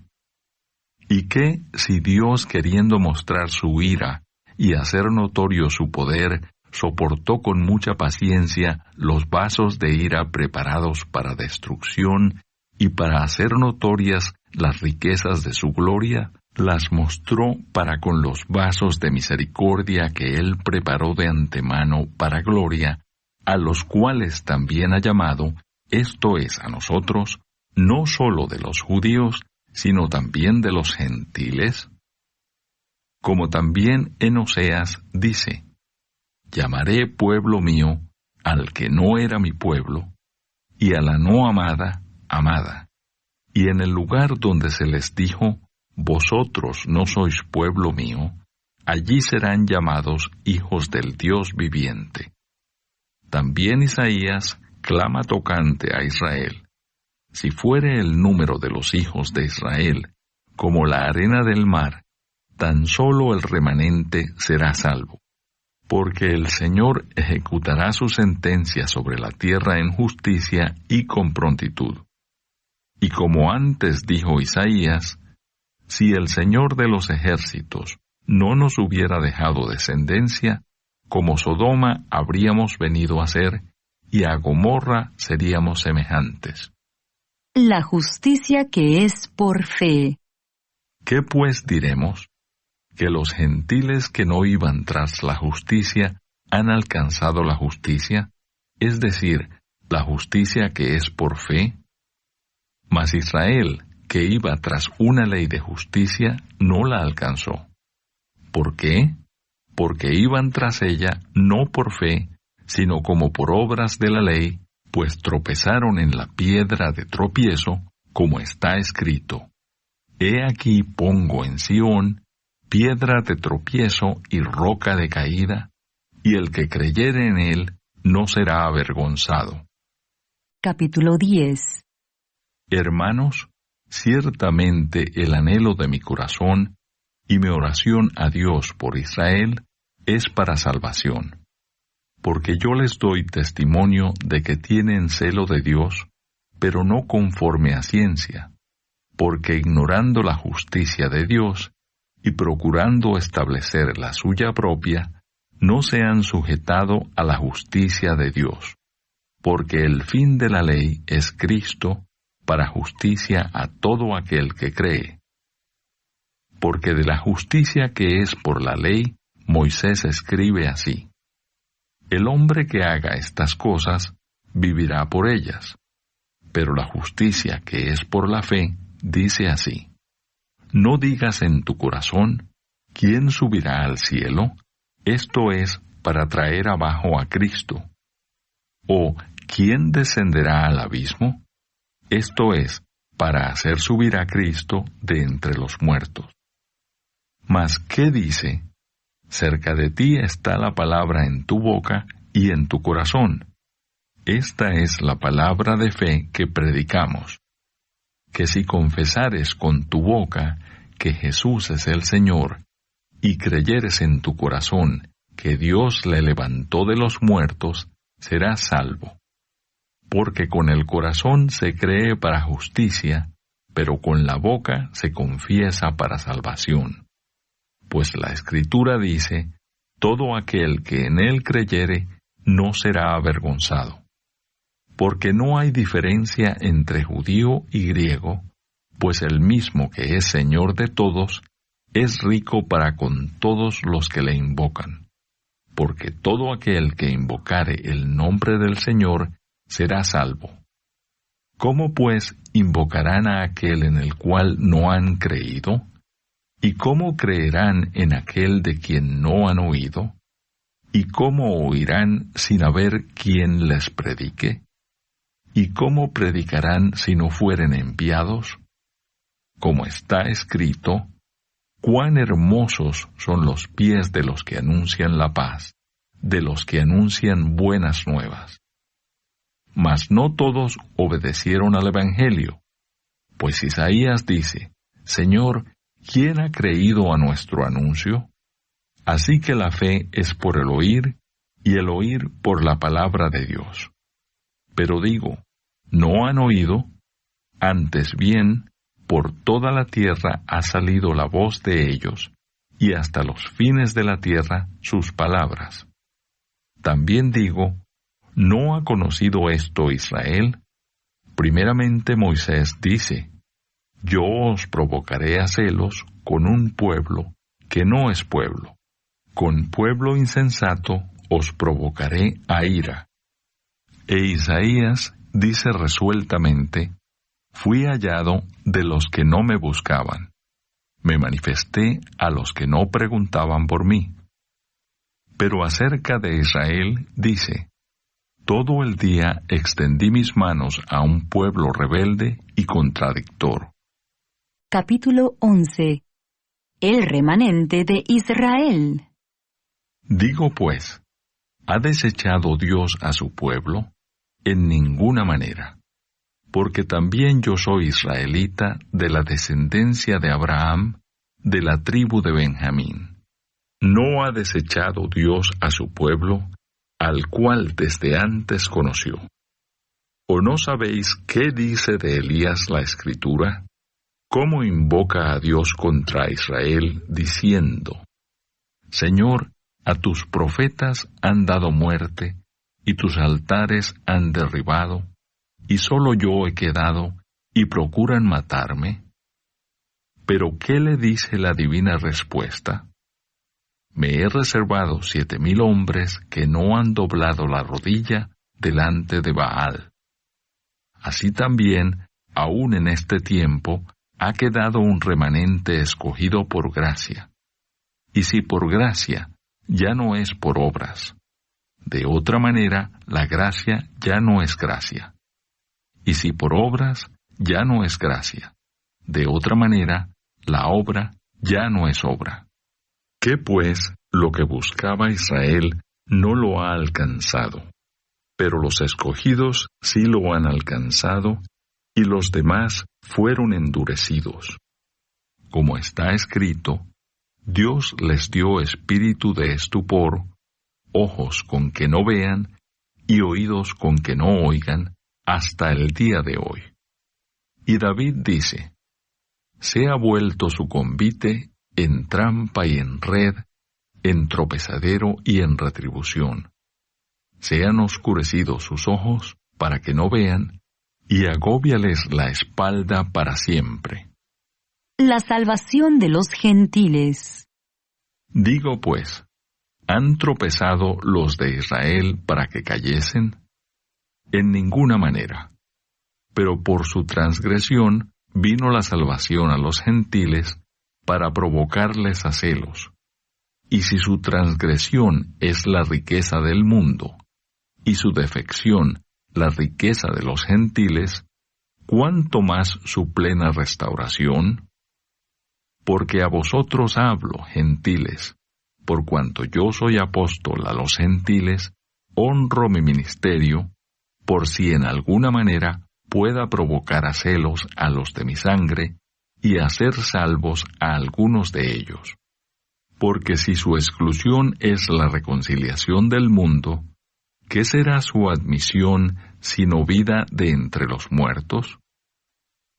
¿Y qué si Dios, queriendo mostrar su ira y hacer notorio su poder, soportó con mucha paciencia los vasos de ira preparados para destrucción y para hacer notorias las riquezas de su gloria, las mostró para con los vasos de misericordia que Él preparó de antemano para gloria, a los cuales también ha llamado, esto es a nosotros, no sólo de los judíos, sino también de los gentiles? Como también en Oseas dice, llamaré pueblo mío al que no era mi pueblo, y a la no amada, amada. Y en el lugar donde se les dijo, vosotros no sois pueblo mío, allí serán llamados hijos del Dios viviente. También Isaías clama tocante a Israel. Si fuere el número de los hijos de Israel como la arena del mar, tan solo el remanente será salvo. Porque el Señor ejecutará su sentencia sobre la tierra en justicia y con prontitud. Y como antes dijo Isaías, si el Señor de los ejércitos no nos hubiera dejado descendencia, como Sodoma habríamos venido a ser, y a Gomorra seríamos semejantes. La justicia que es por fe. ¿Qué pues diremos? ¿Que los gentiles que no iban tras la justicia han alcanzado la justicia? Es decir, la justicia que es por fe. Mas Israel, que iba tras una ley de justicia, no la alcanzó. ¿Por qué? Porque iban tras ella no por fe, sino como por obras de la ley, pues tropezaron en la piedra de tropiezo, como está escrito: He aquí pongo en Sión piedra de tropiezo y roca de caída, y el que creyere en él no será avergonzado. Capítulo 10. Hermanos, ciertamente el anhelo de mi corazón y mi oración a Dios por Israel es para salvación. Porque yo les doy testimonio de que tienen celo de Dios, pero no conforme a ciencia, porque ignorando la justicia de Dios y procurando establecer la suya propia, no se han sujetado a la justicia de Dios, porque el fin de la ley es Cristo, para justicia a todo aquel que cree. Porque de la justicia que es por la ley, Moisés escribe así: El hombre que haga estas cosas, vivirá por ellas. Pero la justicia que es por la fe, dice así: No digas en tu corazón, ¿quién subirá al cielo? Esto es, para traer abajo a Cristo. O, ¿quién descenderá al abismo? Esto es, para hacer subir a Cristo de entre los muertos. Mas, ¿qué dice? Cerca de ti está la palabra en tu boca y en tu corazón. Esta es la palabra de fe que predicamos. Que si confesares con tu boca que Jesús es el Señor, y creyeres en tu corazón que Dios le levantó de los muertos, serás salvo. Porque con el corazón se cree para justicia, pero con la boca se confiesa para salvación. Pues la Escritura dice: todo aquel que en él creyere no será avergonzado. Porque no hay diferencia entre judío y griego, pues el mismo que es Señor de todos, es rico para con todos los que le invocan. Porque todo aquel que invocare el nombre del Señor será salvo. ¿Cómo pues invocarán a aquel en el cual no han creído? ¿Y cómo creerán en aquel de quien no han oído? ¿Y cómo oirán sin haber quien les predique? ¿Y cómo predicarán si no fueren enviados? Como está escrito: cuán hermosos son los pies de los que anuncian la paz, de los que anuncian buenas nuevas. Mas no todos obedecieron al Evangelio, pues Isaías dice: Señor, ¿quién ha creído a nuestro anuncio? Así que la fe es por el oír, y el oír por la palabra de Dios. Pero digo, no han oído, antes bien, por toda la tierra ha salido la voz de ellos, y hasta los fines de la tierra sus palabras. También digo, ¿no ha conocido esto Israel? Primeramente Moisés dice: Yo os provocaré a celos con un pueblo que no es pueblo. Con pueblo insensato os provocaré a ira. E Isaías dice resueltamente: Fui hallado de los que no me buscaban. Me manifesté a los que no preguntaban por mí. Pero acerca de Israel dice: Todo el día extendí mis manos a un pueblo rebelde y contradictor. Capítulo 11. El remanente de Israel. Digo pues, ¿ha desechado Dios a su pueblo? En ninguna manera. Porque también yo soy israelita de la descendencia de Abraham, de la tribu de Benjamín. ¿No ha desechado Dios a su pueblo, al cual desde antes conoció? ¿O no sabéis qué dice de Elías la Escritura? ¿Cómo invoca a Dios contra Israel, diciendo: Señor, A tus profetas han dado muerte, y tus altares han derribado, y solo yo he quedado, y procuran matarme. Pero ¿qué le dice la divina respuesta? Me he reservado 7,000 hombres que no han doblado la rodilla delante de Baal. Así también, aún en este tiempo, ha quedado un remanente escogido por gracia. Y si por gracia, ya no es por obras. De otra manera, la gracia ya no es gracia. Y si por obras, ya no es gracia. De otra manera, la obra ya no es obra. ¿Qué pues lo que buscaba Israel no lo ha alcanzado? Pero los escogidos sí lo han alcanzado, y los demás fueron endurecidos. Como está escrito, Dios les dio espíritu de estupor, ojos con que no vean, y oídos con que no oigan, hasta el día de hoy. Y David dice, se ha vuelto su convite en trampa y en red, en tropezadero y en retribución. Se han oscurecido sus ojos para que no vean, y agóbiales la espalda para siempre. La salvación de los gentiles. Digo pues, ¿han tropezado los de Israel para que cayesen? En ninguna manera. Pero por su transgresión vino la salvación a los gentiles para provocarles a celos. Y si su transgresión es la riqueza del mundo, y su defección la riqueza de los gentiles, ¿cuánto más su plena restauración? Porque a vosotros hablo, gentiles, por cuanto yo soy apóstol a los gentiles, honro mi ministerio, por si en alguna manera pueda provocar a celos a los de mi sangre, y hacer salvos a algunos de ellos. Porque si su exclusión es la reconciliación del mundo, ¿qué será su admisión sino vida de entre los muertos?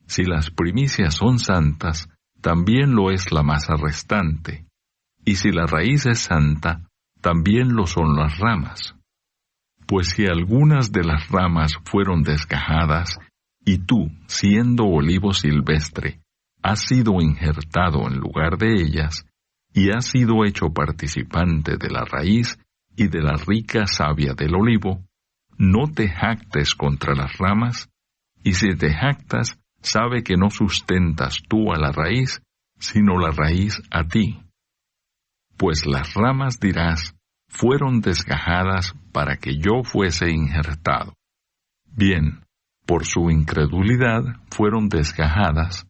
Si las primicias son santas, también lo es la masa restante, y si la raíz es santa, también lo son las ramas. Pues si algunas de las ramas fueron desgajadas, y tú, siendo olivo silvestre, has sido injertado en lugar de ellas, y has sido hecho participante de la raíz y de la rica savia del olivo, no te jactes contra las ramas, y si te jactas, sabe que no sustentas tú a la raíz, sino la raíz a ti. Pues las ramas dirás, fueron desgajadas para que yo fuese injertado. Bien, por su incredulidad fueron desgajadas,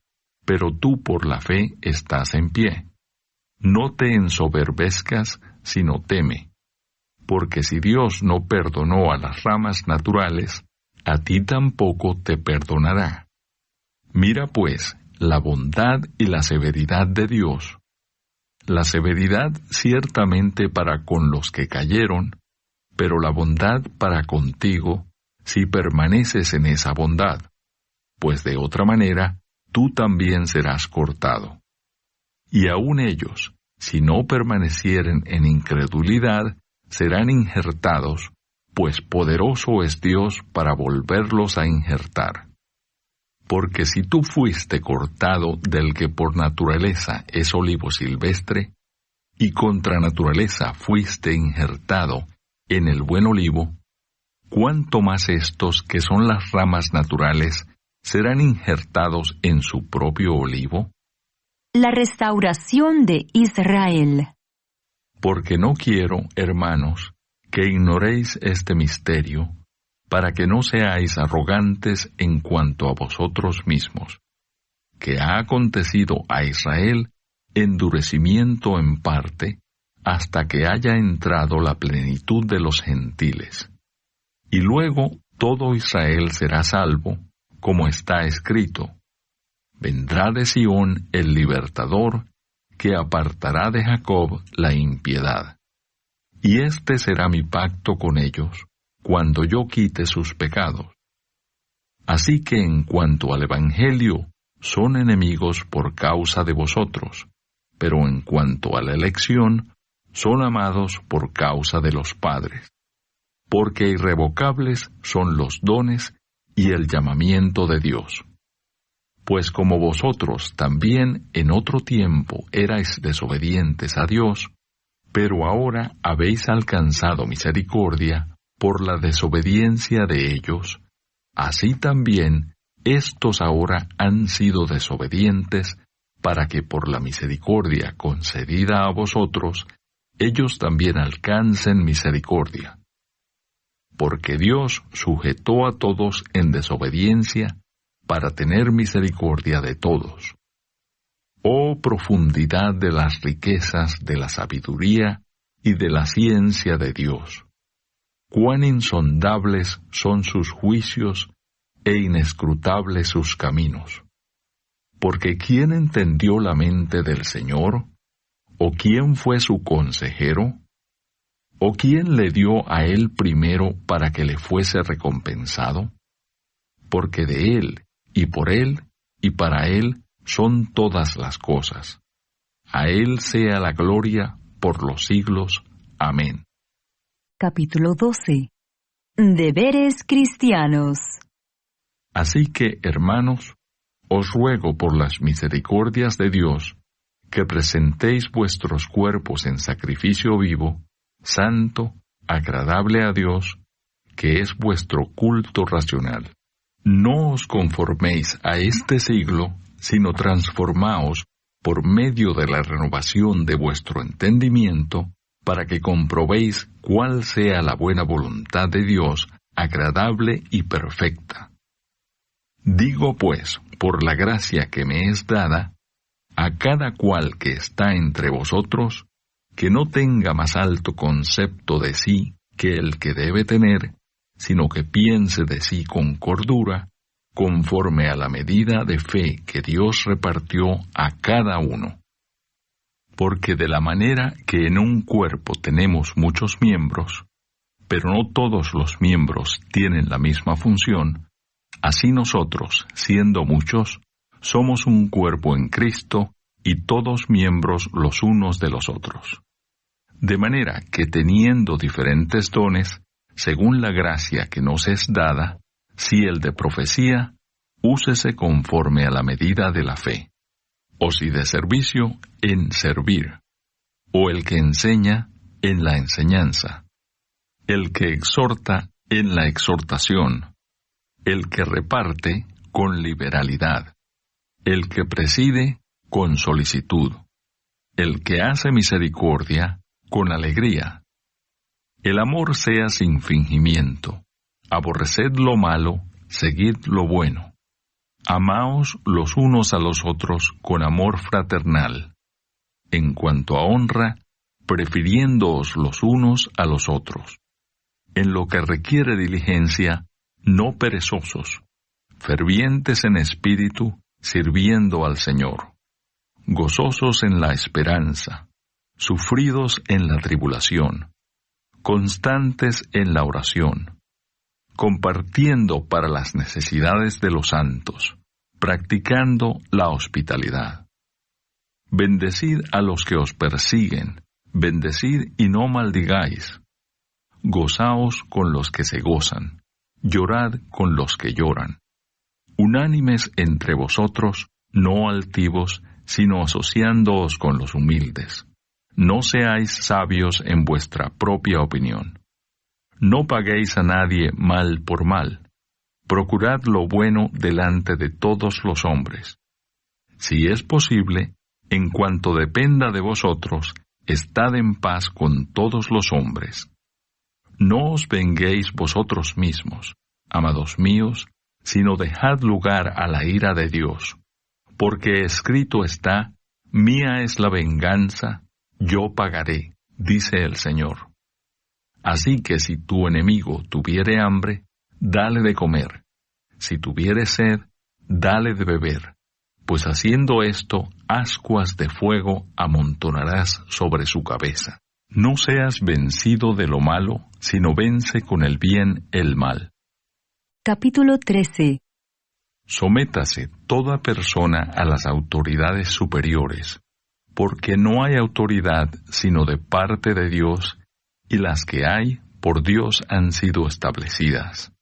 pero tú por la fe estás en pie. No te ensoberbezcas, sino teme. Porque si Dios no perdonó a las ramas naturales, a ti tampoco te perdonará. Mira pues la bondad y la severidad de Dios. La severidad ciertamente para con los que cayeron, pero la bondad para contigo, si permaneces en esa bondad, pues de otra manera tú también serás cortado. Y aun ellos, si no permanecieren en incredulidad, serán injertados, pues poderoso es Dios para volverlos a injertar. Porque si tú fuiste cortado del que por naturaleza es olivo silvestre, y contra naturaleza fuiste injertado en el buen olivo, ¿cuánto más estos que son las ramas naturales serán injertados en su propio olivo? La restauración de Israel. Porque no quiero, hermanos, que ignoréis este misterio, para que no seáis arrogantes en cuanto a vosotros mismos, que ha acontecido a Israel endurecimiento en parte, hasta que haya entrado la plenitud de los gentiles. Y luego todo Israel será salvo, como está escrito, vendrá de Sión el libertador, que apartará de Jacob la impiedad. Y este será mi pacto con ellos, cuando yo quite sus pecados. Así que en cuanto al Evangelio, son enemigos por causa de vosotros, pero en cuanto a la elección, son amados por causa de los padres, porque irrevocables son los dones y el llamamiento de Dios. Pues como vosotros también en otro tiempo erais desobedientes a Dios, pero ahora habéis alcanzado misericordia por la desobediencia de ellos, así también estos ahora han sido desobedientes, para que por la misericordia concedida a vosotros, ellos también alcancen misericordia. Porque Dios sujetó a todos en desobediencia, para tener misericordia de todos. Oh profundidad de las riquezas de la sabiduría y de la ciencia de Dios! Cuán insondables son sus juicios e inescrutables sus caminos. Porque ¿quién entendió la mente del Señor? ¿O quién fue su consejero? ¿O quién le dio a él primero para que le fuese recompensado? Porque de él, y por él, y para él, son todas las cosas. A él sea la gloria por los siglos. Amén. Capítulo 12. Deberes cristianos. Así que, hermanos, os ruego por las misericordias de Dios, que presentéis vuestros cuerpos en sacrificio vivo, santo, agradable a Dios, que es vuestro culto racional. No os conforméis a este siglo, sino transformaos por medio de la renovación de vuestro entendimiento, para que comprobéis cuál sea la buena voluntad de Dios, agradable y perfecta. Digo pues, por la gracia que me es dada, a cada cual que está entre vosotros, que no tenga más alto concepto de sí que el que debe tener, sino que piense de sí con cordura, conforme a la medida de fe que Dios repartió a cada uno. Porque de la manera que en un cuerpo tenemos muchos miembros, pero no todos los miembros tienen la misma función, así nosotros, siendo muchos, somos un cuerpo en Cristo y todos miembros los unos de los otros. De manera que teniendo diferentes dones, según la gracia que nos es dada, si el de profecía, úsese conforme a la medida de la fe, o si de servicio, en servir, o el que enseña, en la enseñanza, el que exhorta, en la exhortación, el que reparte, con liberalidad, el que preside, con solicitud, el que hace misericordia, con alegría. El amor sea sin fingimiento, aborreced lo malo, seguid lo bueno. Amaos los unos a los otros con amor fraternal. En cuanto a honra, prefiriéndoos los unos a los otros. En lo que requiere diligencia, no perezosos, fervientes en espíritu, sirviendo al Señor, gozosos en la esperanza, sufridos en la tribulación, constantes en la oración, compartiendo para las necesidades de los santos, practicando la hospitalidad. Bendecid a los que os persiguen, bendecid y no maldigáis. Gozaos con los que se gozan, llorad con los que lloran. Unánimes entre vosotros, no altivos, sino asociándoos con los humildes. No seáis sabios en vuestra propia opinión. No paguéis a nadie mal por mal. Procurad lo bueno delante de todos los hombres. Si es posible, en cuanto dependa de vosotros, estad en paz con todos los hombres. No os venguéis vosotros mismos, amados míos, sino dejad lugar a la ira de Dios. Porque escrito está, mía es la venganza, yo pagaré, dice el Señor. Así que si tu enemigo tuviere hambre, dale de comer. Si tuviere sed, dale de beber. Pues haciendo esto, ascuas de fuego amontonarás sobre su cabeza. No seas vencido de lo malo, sino vence con el bien el mal. Capítulo 13. Sométase toda persona a las autoridades superiores, porque no hay autoridad sino de parte de Dios, y las que hay por Dios han sido establecidas.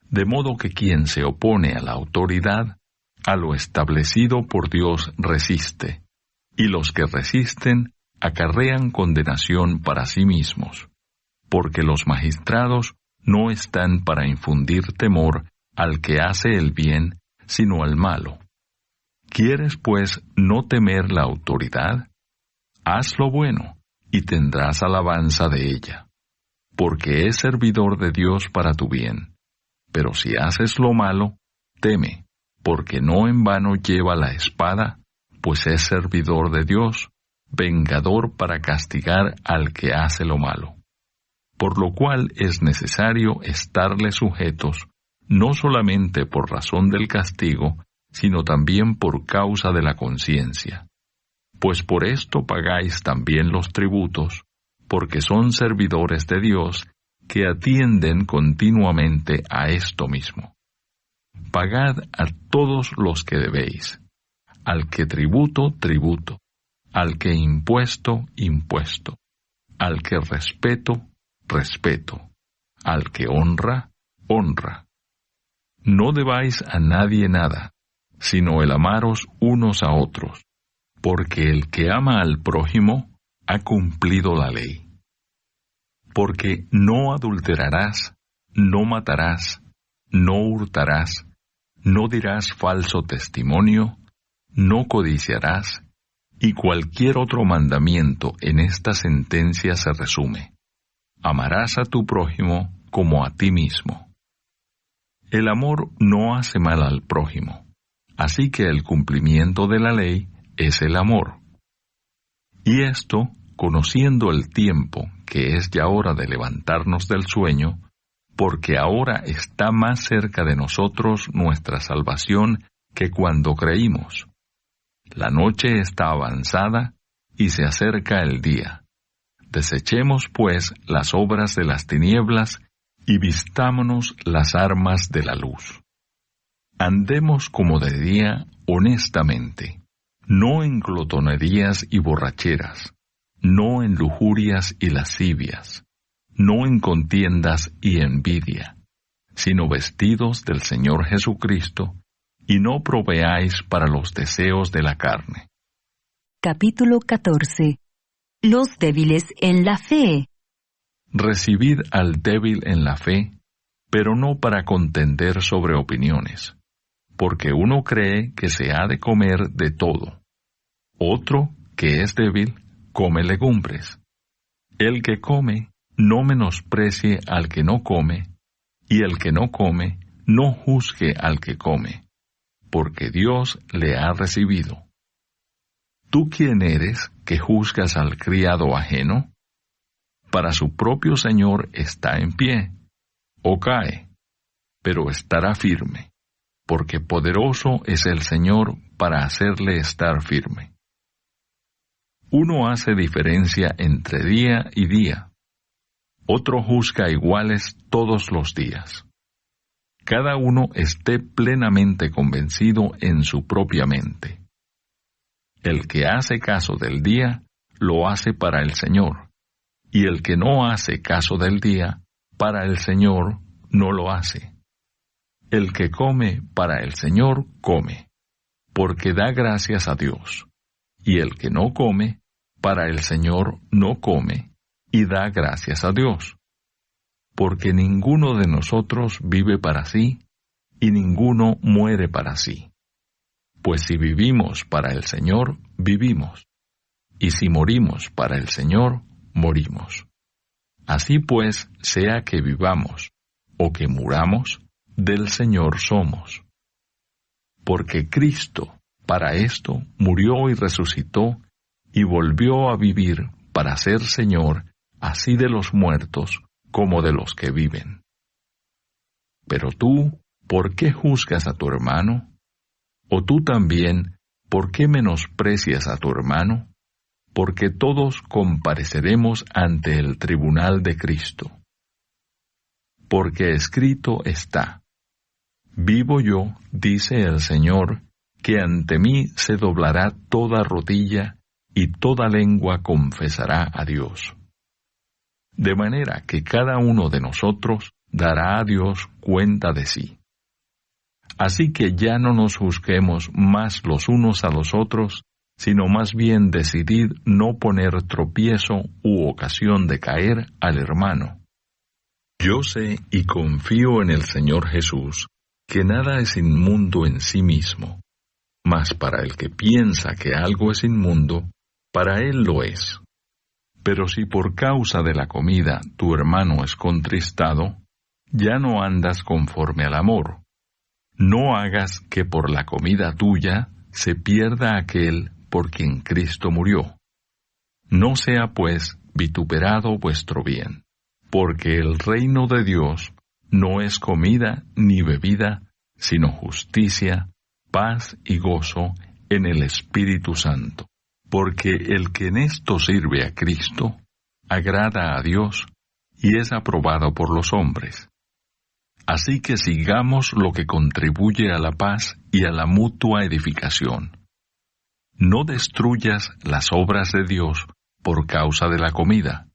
De modo que quien se opone a la autoridad, a lo establecido por Dios resiste, y los que resisten acarrean condenación para sí mismos, porque los magistrados no están para infundir temor al que hace el bien, sino al malo. ¿Quieres, pues, no temer la autoridad? Haz lo bueno, y tendrás alabanza de ella, porque es servidor de Dios para tu bien. Pero si haces lo malo, teme, porque no en vano lleva la espada, pues es servidor de Dios, vengador para castigar al que hace lo malo. Por lo cual es necesario estarle sujetos, no solamente por razón del castigo, sino también por causa de la conciencia. Pues por esto pagáis también los tributos, porque son servidores de Dios, que atienden continuamente a esto mismo. Pagad a todos los que debéis, al que tributo, tributo, al que impuesto, impuesto, al que respeto, respeto, al que honra, honra. No debáis a nadie nada, sino el amaros unos a otros, porque el que ama al prójimo ha cumplido la ley. Porque no adulterarás, no matarás, no hurtarás, no dirás falso testimonio, no codiciarás, y cualquier otro mandamiento en esta sentencia se resume: amarás a tu prójimo como a ti mismo. El amor no hace mal al prójimo, así que el cumplimiento de la ley es el amor. Y esto, conociendo el tiempo, que es ya hora de levantarnos del sueño, porque ahora está más cerca de nosotros nuestra salvación que cuando creímos. La noche está avanzada y se acerca el día. Desechemos, pues, las obras de las tinieblas y vistámonos las armas de la luz. Andemos como de día honestamente, no en glotonerías y borracheras, no en lujurias y lascivias, no en contiendas y envidia, sino vestidos del Señor Jesucristo, y no proveáis para los deseos de la carne. Capítulo 14. Los débiles en la fe. Recibid al débil en la fe, pero no para contender sobre opiniones, porque uno cree que se ha de comer de todo. Otro, que es débil, come legumbres. El que come, no menosprecie al que no come, y el que no come, no juzgue al que come, porque Dios le ha recibido. ¿Tú quién eres que juzgas al criado ajeno? Para su propio Señor está en pie, o cae, pero estará firme, porque poderoso es el Señor para hacerle estar firme. Uno hace diferencia entre día y día, otro juzga iguales todos los días. Cada uno esté plenamente convencido en su propia mente. El que hace caso del día, lo hace para el Señor, y el que no hace caso del día, para el Señor no lo hace. El que come para el Señor come, porque da gracias a Dios, y el que no come, para el Señor no come, y da gracias a Dios. Porque ninguno de nosotros vive para sí, y ninguno muere para sí. Pues si vivimos para el Señor, vivimos, y si morimos para el Señor, morimos. Así pues, sea que vivamos, o que muramos, del Señor somos. Porque Cristo, para esto, murió y resucitó, y volvió a vivir para ser Señor, así de los muertos como de los que viven. Pero tú, ¿por qué juzgas a tu hermano? ¿O tú también, por qué menosprecias a tu hermano? Porque todos compareceremos ante el tribunal de Cristo. Porque escrito está: vivo yo, dice el Señor, que ante mí se doblará toda rodilla, y toda lengua confesará a Dios. De manera que cada uno de nosotros dará a Dios cuenta de sí. Así que ya no nos juzguemos más los unos a los otros, sino más bien decidid no poner tropiezo u ocasión de caer al hermano. Yo sé y confío en el Señor Jesús, que nada es inmundo en sí mismo, mas para el que piensa que algo es inmundo, para él lo es. Pero si por causa de la comida tu hermano es contristado, ya no andas conforme al amor. No hagas que por la comida tuya se pierda aquel por quien Cristo murió. No sea pues vituperado vuestro bien, porque el reino de Dios no es comida ni bebida, sino justicia, paz y gozo en el Espíritu Santo. Porque el que en esto sirve a Cristo, agrada a Dios y es aprobado por los hombres. Así que sigamos lo que contribuye a la paz y a la mutua edificación. No destruyas las obras de Dios por causa de la comida.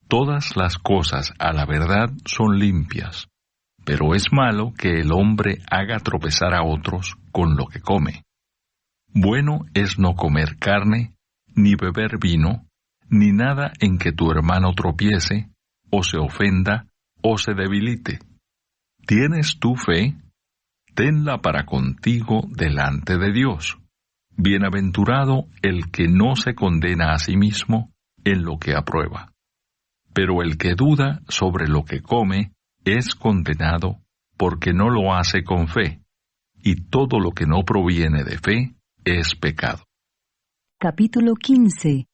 Todas las cosas a la verdad son limpias, pero es malo que el hombre haga tropezar a otros con lo que come. Bueno es no comer carne, ni beber vino, ni nada en que tu hermano tropiece, o se ofenda, o se debilite. ¿Tienes tú fe? Tenla para contigo delante de Dios. Bienaventurado el que no se condena a sí mismo en lo que aprueba. Pero el que duda sobre lo que come es condenado porque no lo hace con fe, y todo lo que no proviene de fe es pecado. Capítulo 15.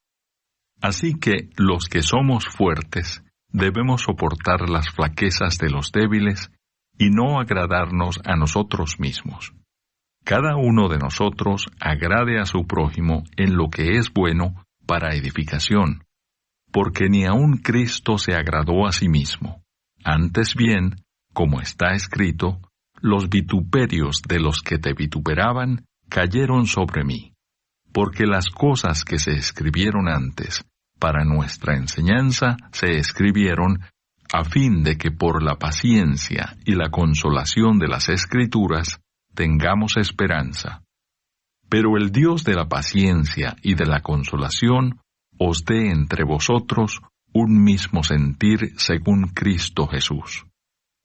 Así que los que somos fuertes debemos soportar las flaquezas de los débiles y no agradarnos a nosotros mismos. Cada uno de nosotros agrade a su prójimo en lo que es bueno para edificación, porque ni aun Cristo se agradó a sí mismo. Antes bien, como está escrito, los vituperios de los que te vituperaban cayeron sobre mí, porque las cosas que se escribieron antes para nuestra enseñanza se escribieron a fin de que por la paciencia y la consolación de las Escrituras tengamos esperanza. Pero el Dios de la paciencia y de la consolación os dé entre vosotros un mismo sentir según Cristo Jesús,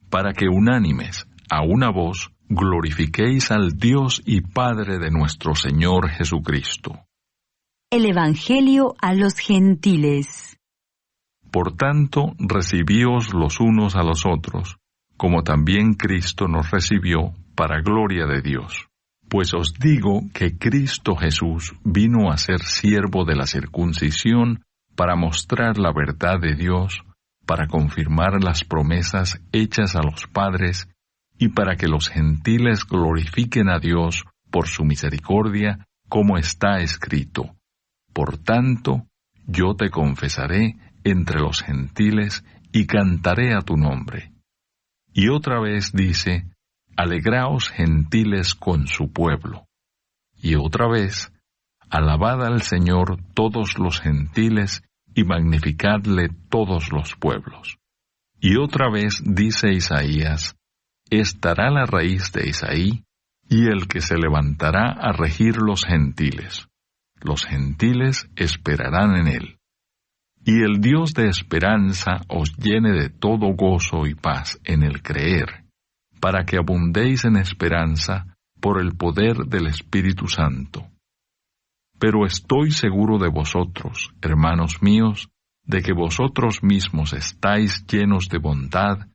para que unánimes, a una voz, glorifiquéis al Dios y Padre de nuestro Señor Jesucristo. El Evangelio a los gentiles. Por tanto, recibíos los unos a los otros, como también Cristo nos recibió para gloria de Dios. Pues os digo que Cristo Jesús vino a ser siervo de la circuncisión para mostrar la verdad de Dios, para confirmar las promesas hechas a los padres y para que los gentiles glorifiquen a Dios por su misericordia, como está escrito. Por tanto, yo te confesaré entre los gentiles y cantaré a tu nombre. Y otra vez dice, alegraos gentiles con su pueblo. Y otra vez, alabad al Señor todos los gentiles y magnificadle todos los pueblos. Y otra vez dice Isaías, estará la raíz de Isaí y el que se levantará a regir los gentiles. Los gentiles esperarán en él. Y el Dios de esperanza os llene de todo gozo y paz en el creer, para que abundéis en esperanza por el poder del Espíritu Santo. Pero estoy seguro de vosotros, hermanos míos, de que vosotros mismos estáis llenos de bondad,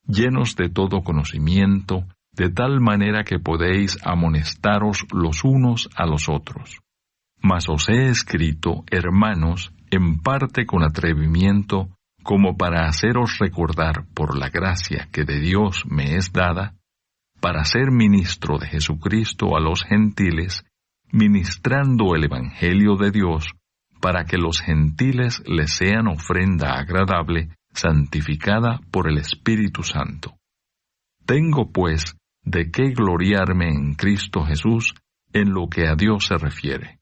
llenos de todo conocimiento, de tal manera que podéis amonestaros los unos a los otros. Mas os he escrito, hermanos, en parte con atrevimiento, como para haceros recordar por la gracia que de Dios me es dada, para ser ministro de Jesucristo a los gentiles, ministrando el Evangelio de Dios, para que los gentiles les sean ofrenda agradable, santificada por el Espíritu Santo. Tengo, pues, de qué gloriarme en Cristo Jesús en lo que a Dios se refiere.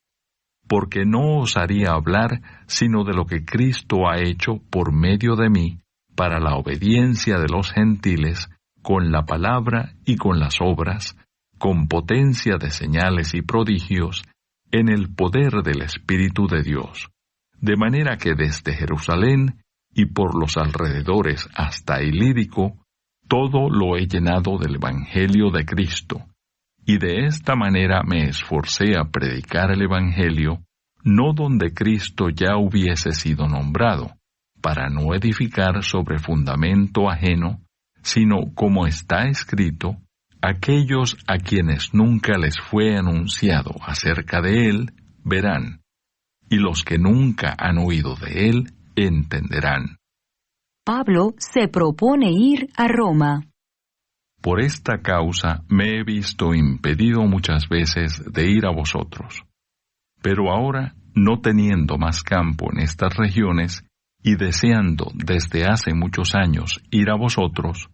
porque no osaría hablar sino de lo que Cristo ha hecho por medio de mí para la obediencia de los gentiles, con la palabra y con las obras, con potencia de señales y prodigios, en el poder del Espíritu de Dios, de manera que desde Jerusalén y por los alrededores hasta Ilírico, todo lo he llenado del Evangelio de Cristo, y de esta manera me esforcé a predicar el Evangelio, no donde Cristo ya hubiese sido nombrado, para no edificar sobre fundamento ajeno, sino como está escrito, aquellos a quienes nunca les fue anunciado acerca de él, verán, y los que nunca han oído de él, entenderán. Pablo se propone ir a Roma. Por esta causa me he visto impedido muchas veces de ir a vosotros. Pero ahora, no teniendo más campo en estas regiones, y deseando desde hace muchos años ir a vosotros,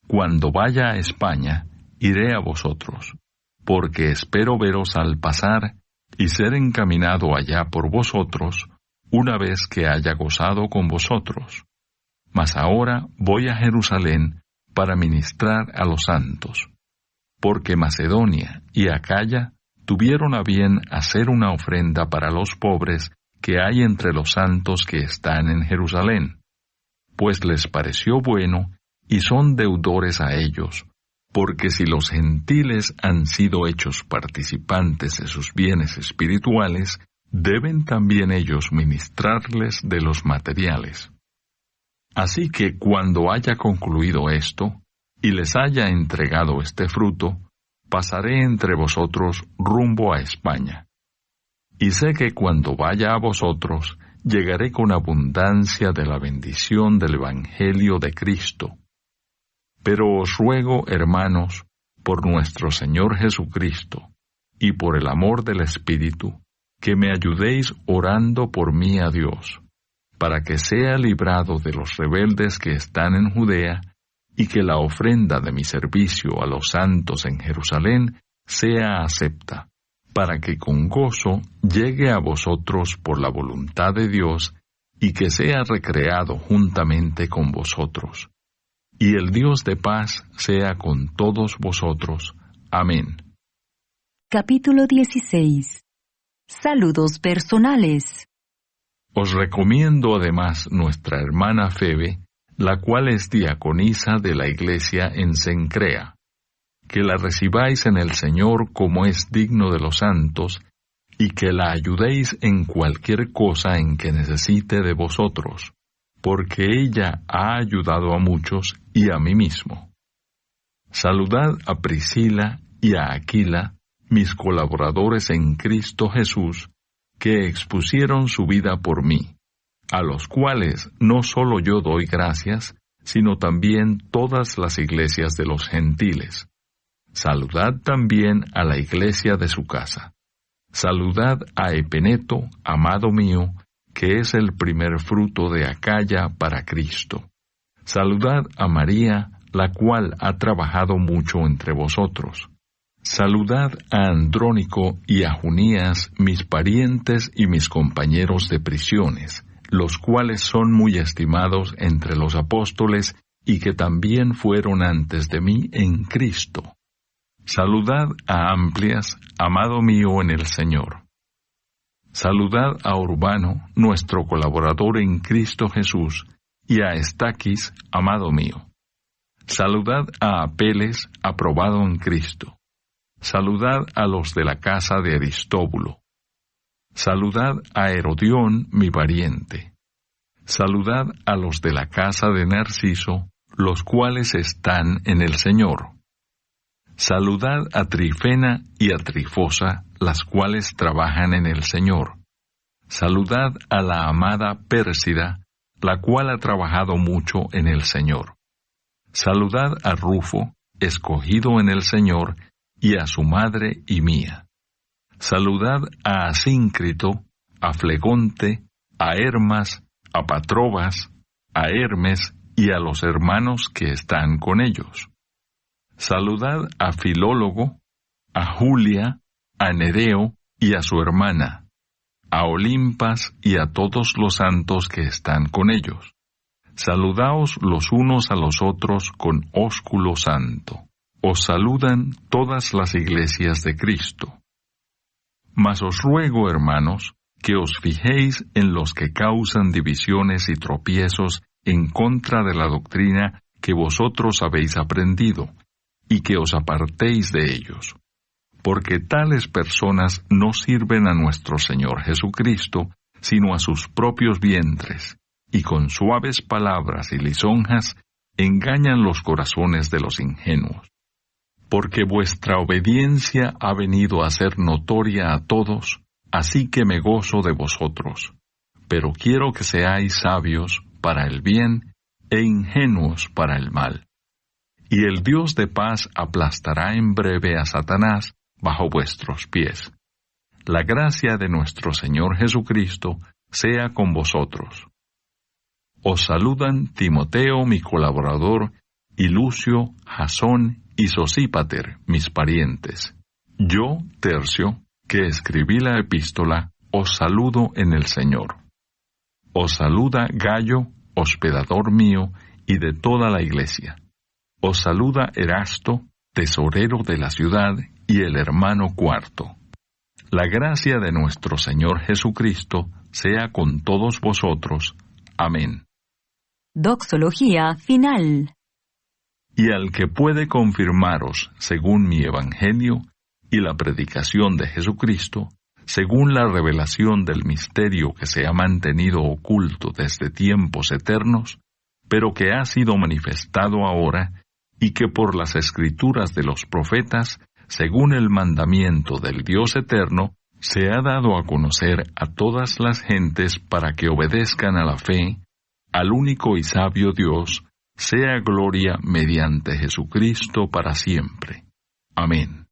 cuando vaya a España, iré a vosotros, porque espero veros al pasar y ser encaminado allá por vosotros, una vez que haya gozado con vosotros. Mas ahora voy a Jerusalén para ministrar a los santos, porque Macedonia y Acaya tuvieron a bien hacer una ofrenda para los pobres que hay entre los santos que están en Jerusalén, pues les pareció bueno y son deudores a ellos, porque si los gentiles han sido hechos participantes de sus bienes espirituales, deben también ellos ministrarles de los materiales. Así que cuando haya concluido esto, y les haya entregado este fruto, pasaré entre vosotros rumbo a España. Y sé que cuando vaya a vosotros, llegaré con abundancia de la bendición del Evangelio de Cristo. Pero os ruego, hermanos, por nuestro Señor Jesucristo, y por el amor del Espíritu, que me ayudéis orando por mí a Dios, para que sea librado de los rebeldes que están en Judea, y que la ofrenda de mi servicio a los santos en Jerusalén sea acepta, para que con gozo llegue a vosotros por la voluntad de Dios, y que sea recreado juntamente con vosotros. Y el Dios de paz sea con todos vosotros. Amén. Capítulo 16. Saludos personales. Os recomiendo además nuestra hermana Febe, la cual es diaconisa de la iglesia en Cencrea, que la recibáis en el Señor como es digno de los santos, y que la ayudéis en cualquier cosa en que necesite de vosotros, porque ella ha ayudado a muchos y a mí mismo. Saludad a Priscila y a Aquila, mis colaboradores en Cristo Jesús, que expusieron su vida por mí, a los cuales no solo yo doy gracias, sino también todas las iglesias de los gentiles. Saludad también a la iglesia de su casa. Saludad a Epeneto, amado mío, que es el primer fruto de Acaya para Cristo. Saludad a María, la cual ha trabajado mucho entre vosotros. Saludad a Andrónico y a Junías, mis parientes y mis compañeros de prisiones, los cuales son muy estimados entre los apóstoles y que también fueron antes de mí en Cristo. Saludad a Amplias, amado mío en el Señor. Saludad a Urbano, nuestro colaborador en Cristo Jesús, y a Estaquis, amado mío. Saludad a Apeles, aprobado en Cristo. Saludad a los de la casa de Aristóbulo. Saludad a Herodión, mi pariente. Saludad a los de la casa de Narciso, los cuales están en el Señor. Saludad a Trifena y a Trifosa, las cuales trabajan en el Señor. Saludad a la amada Pérsida, la cual ha trabajado mucho en el Señor. Saludad a Rufo, escogido en el Señor, y a su madre y mía. Saludad a Asíncrito, a Flegonte, a Hermas, a Patrobas, a Hermes y a los hermanos que están con ellos. Saludad a Filólogo, a Julia, a Nereo y a su hermana, a Olimpas y a todos los santos que están con ellos. Saludaos los unos a los otros con ósculo santo. Os saludan todas las iglesias de Cristo. Mas os ruego, hermanos, que os fijéis en los que causan divisiones y tropiezos en contra de la doctrina que vosotros habéis aprendido, y que os apartéis de ellos. Porque tales personas no sirven a nuestro Señor Jesucristo, sino a sus propios vientres, y con suaves palabras y lisonjas engañan los corazones de los ingenuos. Porque vuestra obediencia ha venido a ser notoria a todos, así que me gozo de vosotros. Pero quiero que seáis sabios para el bien e ingenuos para el mal. Y el Dios de paz aplastará en breve a Satanás bajo vuestros pies. La gracia de nuestro Señor Jesucristo sea con vosotros. Os saludan Timoteo, mi colaborador, y Lucio, Jasón y Sosípater, mis parientes. Yo, Tercio, que escribí la epístola, os saludo en el Señor. Os saluda Gayo, hospedador mío, y de toda la iglesia. Os saluda Erasto, tesorero de la ciudad, y el hermano Cuarto. La gracia de nuestro Señor Jesucristo sea con todos vosotros. Amén. Doxología final. Y al que puede confirmaros, según mi evangelio, y la predicación de Jesucristo, según la revelación del misterio que se ha mantenido oculto desde tiempos eternos, pero que ha sido manifestado ahora, y que por las escrituras de los profetas, según el mandamiento del Dios eterno, se ha dado a conocer a todas las gentes para que obedezcan a la fe, al único y sabio Dios, sea gloria mediante Jesucristo para siempre. Amén.